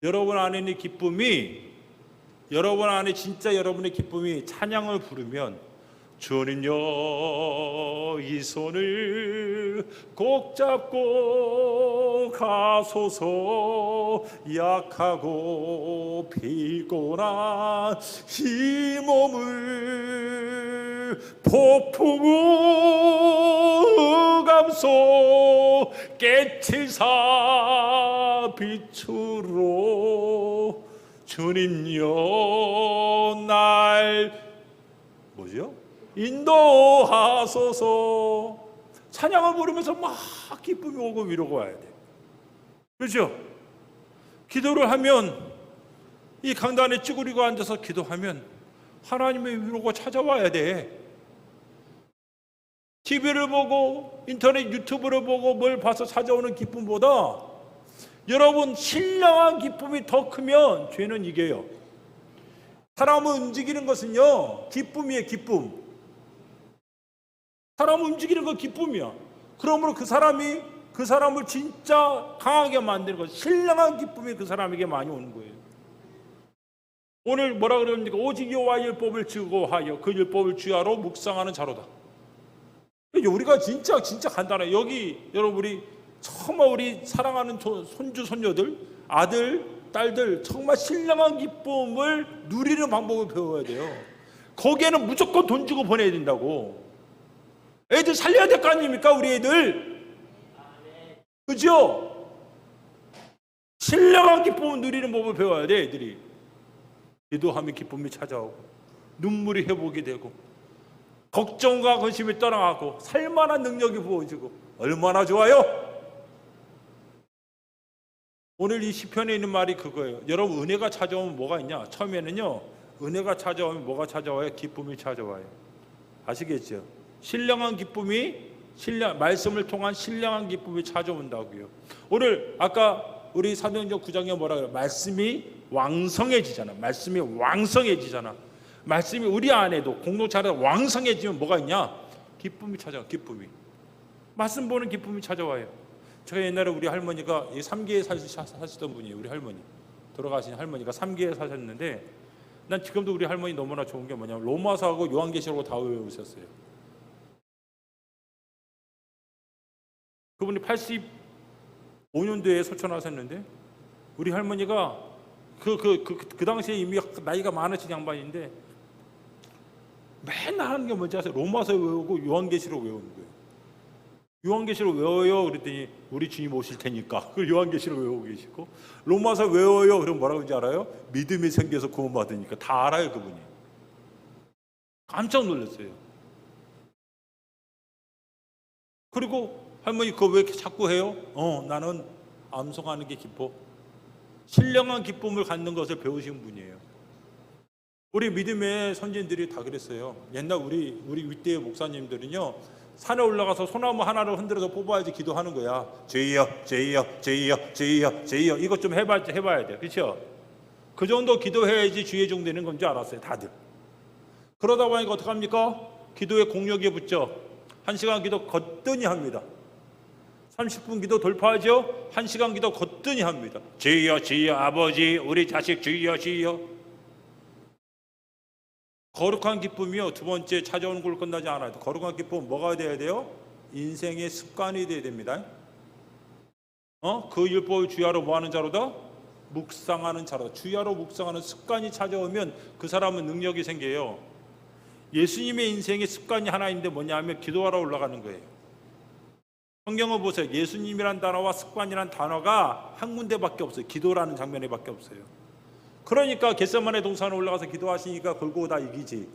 여러분 안에 있는 기쁨이, 여러분 안에 진짜 여러분의 기쁨이 찬양을 부르면, 주님여 이 손을 꼭 잡고 가소서, 약하고 피곤한 이 몸을 폭풍우 감소 깨칠사 빛으로 주님여 날 뭐죠? 인도하소서. 찬양을 부르면서 막 기쁨이 오고 위로가 와야 돼. 그렇죠? 기도를 하면, 이 강단에 쭈그리고 앉아서 기도하면 하나님의 위로가 찾아와야 돼. TV를 보고 인터넷 유튜브를 보고 뭘 봐서 찾아오는 기쁨보다 여러분 신령한 기쁨이 더 크면 죄는 이겨요. 사람을 움직이는 것은요, 기쁨이에요, 기쁨. 사람을 움직이는 건 기쁨이야. 그러므로 그 사람을 진짜 강하게 만드는 것, 신령한 기쁨이 그 사람에게 많이 오는 거예요. 오늘 뭐라 그럽니까? 오직 여호와 율법을 즐거워하여 그 율법을 주야로 묵상하는 자로다. 우리가 진짜 간단해. 여기 여러분이 정말 우리 사랑하는 손주 손녀들, 아들, 딸들 정말 신령한 기쁨을 누리는 방법을 배워야 돼요. 거기에는 무조건 돈 주고 보내야 된다고. 애들 살려야 될 거 아닙니까? 우리 애들. 그죠? 신령한 기쁨을 누리는 법을 배워야 돼, 애들이. 기도하면 기쁨이 찾아오고 눈물이 회복이 되고 걱정과 근심이 떠나가고 살만한 능력이 부어지고 얼마나 좋아요? 오늘 이 시편에 있는 말이 그거예요. 여러분, 은혜가 찾아오면 뭐가 있냐? 처음에는요, 은혜가 찾아오면 뭐가 찾아와요? 기쁨이 찾아와요. 아시겠죠? 신령한 기쁨이, 말씀을 통한 신령한 기쁨이 찾아온다고요. 오늘 아까 우리 사도행전 9장에 뭐라 그래요? 말씀이 왕성해지잖아. 말씀이 왕성해지잖아. 말씀이 우리 안에도 공동체 안에 왕성해지면 뭐가 있냐? 기쁨이 찾아와. 기쁨이. 말씀 보는 기쁨이 찾아와요. 제가 옛날에 우리 할머니가 3개에 사시던 분이에요. 우리 할머니, 돌아가신 할머니가 3개에 사셨는데, 난 지금도 우리 할머니 너무나 좋은 게 뭐냐면 로마서하고 요한계시록을 다 외우셨어요. 그분이 85년도에 소천하셨는데, 우리 할머니가 그 당시에 이미 나이가 많으신 양반인데 맨날 하는 게 뭔지 아세요? 로마서 외우고 요한계시록 외우는 거예요. 요한계시록 외워요. 그랬더니 우리 주님 오실 테니까 그 요한계시록 외우고 계시고, 로마서 외워요. 그럼 뭐라고 하는지 알아요? 믿음이 생겨서 구원받으니까. 다 알아요, 그분이. 깜짝 놀랐어요. 그리고 할머니 그거 왜 이렇게 자꾸 해요? 나는 암송하는 게 기뻐. 신령한 기쁨을 갖는 것을 배우신 분이에요. 우리 믿음의 선진들이 다 그랬어요. 옛날 우리 윗대의 목사님들은요, 산에 올라가서 소나무 하나를 흔들어서 뽑아야지 기도하는 거야. 주여, 주여, 주여, 주여, 주여. 이것 좀 해봐야 돼. 그렇죠? 그 정도 기도해야지 주의 종 되는 건 줄 알았어요, 다들. 그러다 보니까 어떡합니까? 기도에 공력이 붙죠. 1시간 기도 거뜬히 합니다. 30분 기도 돌파하죠. 1시간 기도 거뜬히 합니다. 주여, 주여, 아버지, 우리 자식 주여, 주여. 거룩한 기쁨이요, 두 번째 찾아오는 걸로 끝나지 않아요. 거룩한 기쁨은 뭐가 돼야 돼요? 인생의 습관이 돼야 됩니다. 그 율법을 주야로 뭐하는 자로다? 묵상하는 자로다. 주야로 묵상하는 습관이 찾아오면 그 사람은 능력이 생겨요. 예수님의 인생의 습관이 하나 있는데 뭐냐면 기도하러 올라가는 거예요. 성경을 보세요. 예수님이란 단어와 습관이란 단어가 한 군데밖에 없어요. 기도라는 장면에밖에 없어요. 그러니까 겟세마네 동산에 올라가서 기도하시니까 골고다 이기지.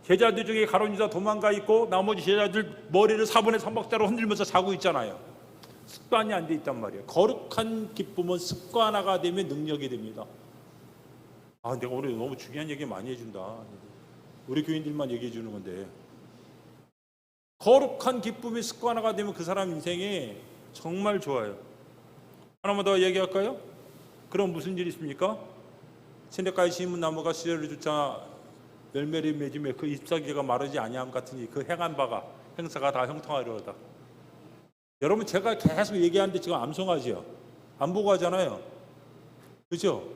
제자들 중에 가룟 유다 도망가 있고 나머지 제자들 머리를 4분의 3박자로 흔들면서 자고 있잖아요. 습관이 안 돼 있단 말이에요. 거룩한 기쁨은 습관화가 되면 능력이 됩니다. 내가 오늘 너무 중요한 얘기 많이 해준다. 우리 교인들만 얘기해 주는 건데, 거룩한 기쁨이 습관화가 되면 그 사람 인생이 정말 좋아요. 하나만 더 얘기할까요? 그럼 무슨 일이 있습니까? 시냇가에 심은 나무가 씨를 쫓아 열매를 맺으며 그 잎사귀가 마르지 아니함 같으니 그 행한 바가 행사가 다 형통하리로다. 여러분, 제가 계속 얘기하는데 지금 암송하지요? 안 보고 하잖아요. 그죠?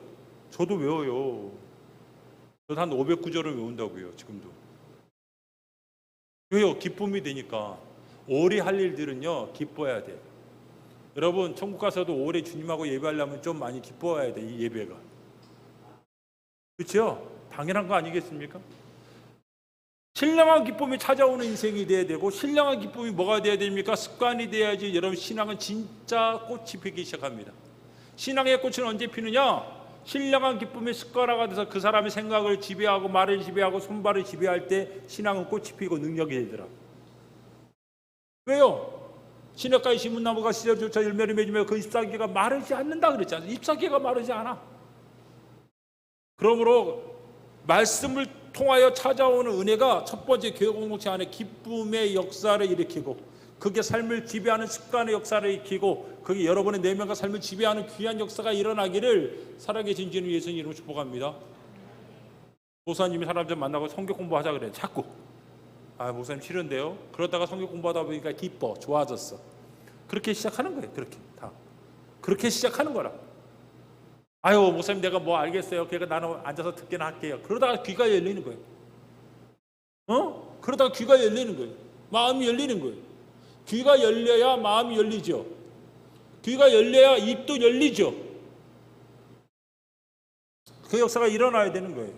저도 외워요. 저도 한 509절을 외운다고요, 지금도. 왜요? 기쁨이 되니까. 오래 할 일들은요, 기뻐해야 돼요. 여러분, 천국 가서도 오래 주님하고 예배하려면 좀 많이 기뻐해야 돼, 이 예배가. 그렇죠? 당연한 거 아니겠습니까? 신령한 기쁨이 찾아오는 인생이 돼야 되고, 신령한 기쁨이 뭐가 돼야 됩니까? 습관이 돼야지 여러분 신앙은 진짜 꽃이 피기 시작합니다. 신앙의 꽃은 언제 피느냐? 신령한 기쁨이 습관화가 돼서 그 사람의 생각을 지배하고 말을 지배하고 손발을 지배할 때 신앙은 꽃이 피고 능력이 되더라. 왜요? 시냇가에 심은 나무가 씨를 쫓아 열매를 맺으며 그 잎사귀가 마르지 않는다 그랬잖아요. 잎사귀가 마르지 않아. 그러므로 말씀을 통하여 찾아오는 은혜가 첫 번째 교회 공동체 안에 기쁨의 역사를 일으키고, 그게 삶을 지배하는 습관의 역사를 일으키고, 그게 여러분의 내면과 삶을 지배하는 귀한 역사가 일어나기를 살아계신 주님 예수님 이름으로 축복합니다. 목사님이 사람 좀 만나고 성경 공부하자 그래. 자꾸 목사님 싫은데요. 그러다가 성경 공부하다 보니까 기뻐, 좋아졌어. 그렇게 시작하는 거예요. 그렇게 시작하는 거라. 목사님 내가 뭐 알겠어요. 그러니까 나는 앉아서 듣기나 할게요. 그러다가 귀가 열리는 거예요. 그러다가 귀가 열리는 거예요. 마음이 열리는 거예요. 귀가 열려야 마음이 열리죠. 귀가 열려야 입도 열리죠. 그 역사가 일어나야 되는 거예요.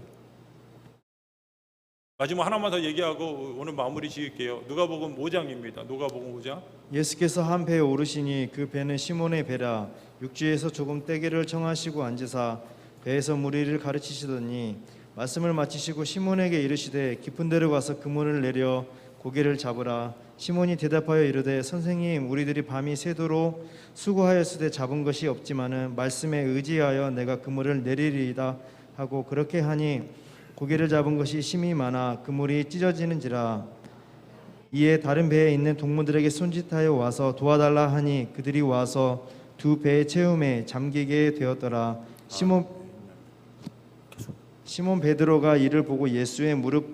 마지막 하나만 더 얘기하고 오늘 마무리 지을게요. 누가복음 5장입니다. 누가복음 5장. 예수께서 한 배에 오르시니 그 배는 시몬의 배라. 육지에서 조금 떼기를 청하시고 앉으사 배에서 무리를 가르치시더니 말씀을 마치시고 시몬에게 이르시되 깊은 데로 가서 그물을 내려 고기를 잡으라. 시몬이 대답하여 이르되 선생님, 우리들이 밤이 새도록 수고하였으되 잡은 것이 없지만은 말씀에 의지하여 내가 그물을 내리리이다 하고 그렇게 하니 고기를 잡은 것이 심히 많아 그물이 찢어지는지라. 이에 다른 배에 있는 동무들에게 손짓하여 와서 도와달라 하니 그들이 와서 두 배의 채움에 잠기게 되었더라. 시몬 베드로가 이를 보고 예수의 무릎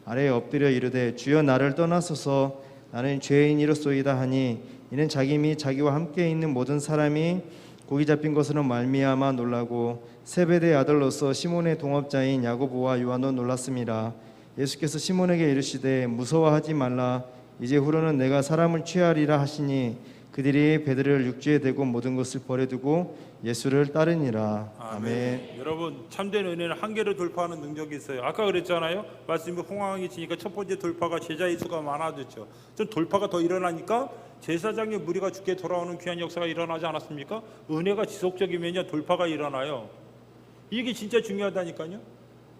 아래에 엎드려 이르되 주여 나를 떠나소서 나는 죄인이로소이다 하니 이는 자기 및 자기와 함께 있는 모든 사람이 고기 잡힌 것으로 말미암아 놀라고 세베대의 아들로서 시몬의 동업자인 야고보와 요한도 놀랐습니다. 예수께서 시몬에게 이르시되 무서워하지 말라. 이제 후로는 내가 사람을 취하리라 하시니 그들이 배들을 육지에 대고 모든 것을 버려두고 예수를 따르니라. 아멘. 여러분, 참된 은혜는 한계를 돌파하는 능력이 있어요. 아까 그랬잖아요. 말씀이 홍황이 지니까 첫 번째 돌파가 제자의 수가 많아졌죠. 좀 돌파가 더 일어나니까 제사장의 무리가 주께 돌아오는 귀한 역사가 일어나지 않았습니까? 은혜가 지속적이면요 돌파가 일어나요. 이게 진짜 중요하다니까요.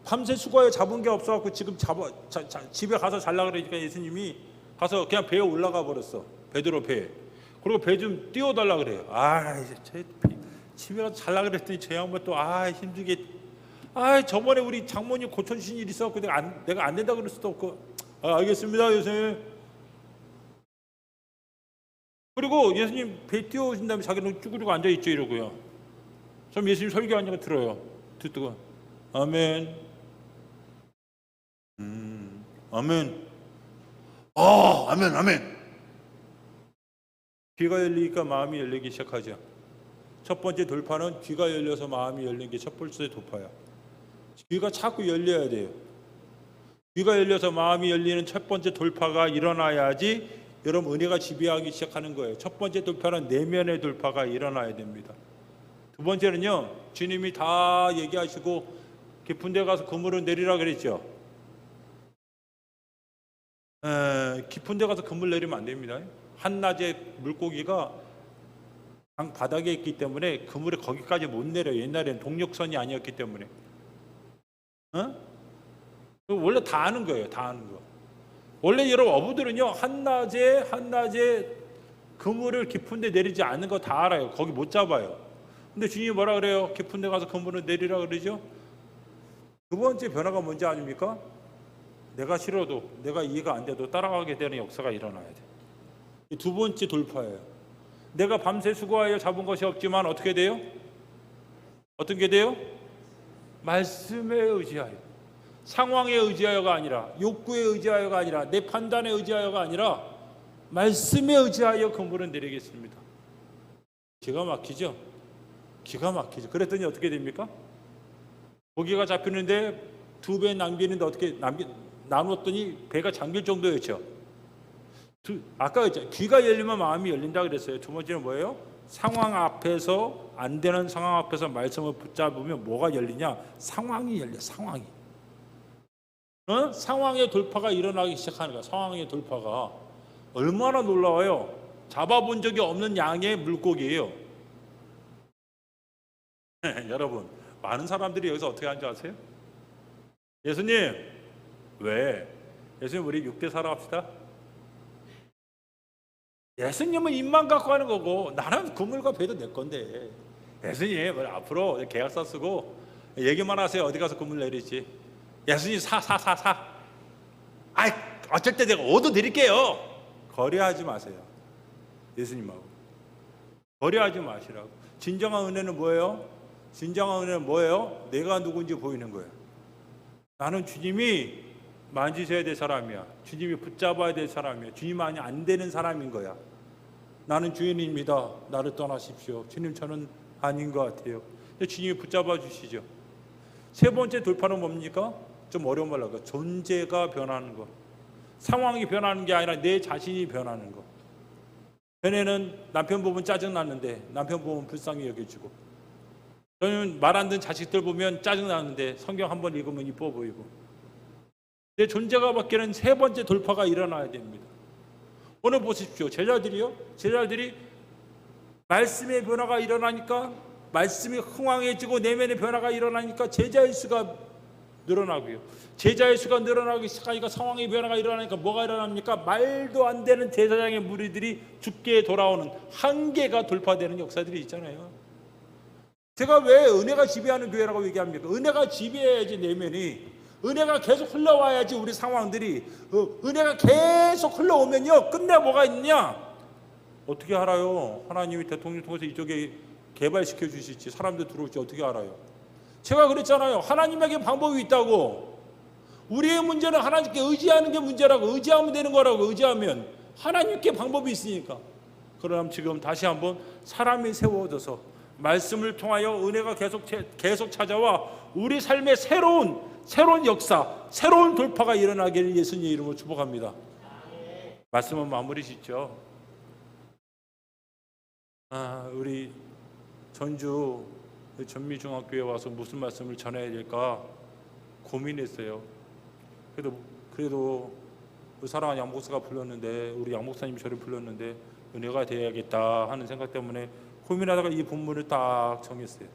밤새 수고하여 잡은 게 없어갖고 지금 집에 가서 잘라 그러니까 예수님이 가서 그냥 배에 올라가 버렸어. 베드로 배에. 그리고 배 좀 띄워달라 그래요. 이제 집에 가서 잘라 그랬더니 저 양반 또 힘들게. 저번에 우리 장모님 고쳐주신 일 있어갖고 내가 안 된다 그럴 수도 없고. 알겠습니다, 예수님. 그리고 예수님 배 띄워오신 다음에 자기는 쭈그리고 앉아 있죠 이러고요. 좀 예수님 설교하니까 들어요. 듣고 아멘. 아멘. 아멘. 귀가 열리니까 마음이 열리기 시작하죠. 첫 번째 돌파는 귀가 열려서 마음이 열리는 게 첫 번째 돌파야. 귀가 자꾸 열려야 돼요. 귀가 열려서 마음이 열리는 첫 번째 돌파가 일어나야지 여러분 은혜가 지배하기 시작하는 거예요. 첫 번째 돌파는 내면의 돌파가 일어나야 됩니다. 두 번째는요, 주님이 다 얘기하시고 깊은 데 가서 그물을 내리라 그랬죠. 깊은 데 가서 그물 내리면 안 됩니다. 한낮에 물고기가 강 바닥에 있기 때문에 그물에 거기까지 못 내려요. 옛날에는 동력선이 아니었기 때문에. 원래 다 아는 거예요. 다 아는 거. 원래 여러분 어부들은요 한낮에 그물을 깊은 데 내리지 않는 거 다 알아요. 거기 못 잡아요. 근데 주님이 뭐라 그래요? 깊은 데 가서 그물을 내리라 그러죠. 두 번째 변화가 뭔지 아닙니까? 내가 싫어도, 내가 이해가 안 돼도 따라가게 되는 역사가 일어나야 돼. 이 두 번째 돌파예요. 내가 밤새 수고하여 잡은 것이 없지만 어떻게 돼요? 어떤 게 돼요? 말씀에 의지하여, 상황에 의지하여가 아니라, 욕구에 의지하여가 아니라, 내 판단에 의지하여가 아니라 말씀에 의지하여 그물을 내리겠습니다. 기가 막히죠? 기가 막히죠. 그랬더니 어떻게 됩니까? 고기가 잡히는데 2배 남기는데 어떻게 나눴더니 배가 잠길 정도였죠. 아까 귀가 열리면 마음이 열린다 그랬어요. 두 번째는 뭐예요? 상황 앞에서, 안 되는 상황 앞에서 말씀을 붙잡으면 뭐가 열리냐? 상황이 열려. 상황이. 상황의 돌파가 일어나기 시작하는 거야. 상황의 돌파가 얼마나 놀라워요. 잡아본 적이 없는 양의 물고기예요. 여러분, 많은 사람들이 여기서 어떻게 하는 줄 아세요? 예수님, 왜? 예수님, 우리 6대 살아갑시다. 예수님은 입만 갖고 하는 거고 나는 그물과 배도 내 건데, 예수님 앞으로 계약서 쓰고 얘기만 하세요. 어디 가서 그물 내리지. 예수님 사. 아이, 어쩔 때 내가 얻어 드릴게요. 거래하지 마세요. 예수님하고 거래하지 마시라고. 진정한 은혜는 뭐예요? 진정한 은혜는 뭐예요? 내가 누군지 보이는 거예요. 나는 주님이 만지셔야 될 사람이야. 주님이 붙잡아야 될 사람이야. 주님 아니 안 되는 사람인 거야. 나는 주인입니다. 나를 떠나십시오. 주님, 저는 아닌 것 같아요. 근데 주님이 붙잡아 주시죠. 세 번째 돌파는 뭡니까? 좀 어려운 말로 할까? 존재가 변하는 거. 상황이 변하는 게 아니라 내 자신이 변하는 거. 전에는 남편 보면 짜증났는데 남편 보면 불쌍히 여겨주고, 저는 말 안 듣는 자식들 보면 짜증나는데 성경 한번 읽으면 이뻐 보이고. 내 존재가 바뀌는 세 번째 돌파가 일어나야 됩니다. 오늘 보십시오. 제자들이 말씀의 변화가 일어나니까, 말씀이 흥황해지고 내면의 변화가 일어나니까 제자의 수가 늘어나고요. 제자의 수가 늘어나기 시작하니까 상황의 변화가 일어나니까 뭐가 일어납니까? 말도 안 되는 제사장의 무리들이 죽게 돌아오는, 한계가 돌파되는 역사들이 있잖아요. 제가 왜 은혜가 지배하는 교회라고 얘기합니까? 은혜가 지배해야지 내면이. 은혜가 계속 흘러와야지 우리 상황들이. 은혜가 계속 흘러오면요, 끝내 뭐가 있느냐? 어떻게 알아요? 하나님이 대통령 통해서 이쪽에 개발시켜 주실지, 사람들 들어올지 어떻게 알아요? 제가 그랬잖아요. 하나님에게 방법이 있다고. 우리의 문제는 하나님께 의지하는 게 문제라고. 의지하면 되는 거라고. 의지하면 하나님께 방법이 있으니까. 그럼 지금 다시 한번 사람이 세워져서 말씀을 통하여 은혜가 계속 찾아와 우리 삶의 새로운 역사, 새로운 돌파가 일어나기를 예수님의 이름으로 축복합니다. 말씀은 마무리 짓죠. 우리 전주 전미중학교에 와서 무슨 말씀을 전해야 될까 고민했어요. 그래도 그 사랑하는 양 목사가 불렀는데, 우리 양 목사님이 저를 불렀는데 은혜가 돼야겠다 하는 생각 때문에 고민하다가 이 본문을 딱 정했어요.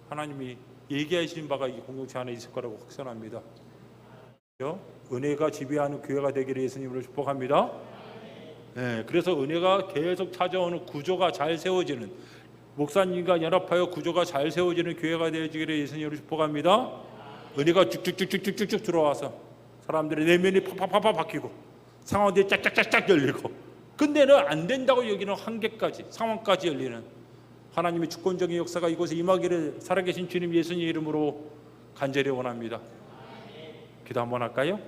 하나님이 얘기하신 바가 이 공동체 안에 있을 거라고 확신합니다. 은혜가 지배하는 교회가 되기를 예수님으로 축복합니다. 네, 그래서 은혜가 계속 찾아오는 구조가 잘 세워지는, 목사님과 연합하여 구조가 잘 세워지는 교회가 되어지기를 예수님으로 축복합니다. 은혜가 쭉쭉쭉쭉쭉쭉 들어와서 사람들의 내면이 팍팍팍 바뀌고 상황들이 짝짝짝짝 열리고, 근데는 안 된다고 여기는 한계까지, 상황까지 열리는 하나님의 주권적인 역사가 이곳에 임하기를 살아계신 주님 예수님 이름으로 간절히 원합니다. 기도 한번 할까요?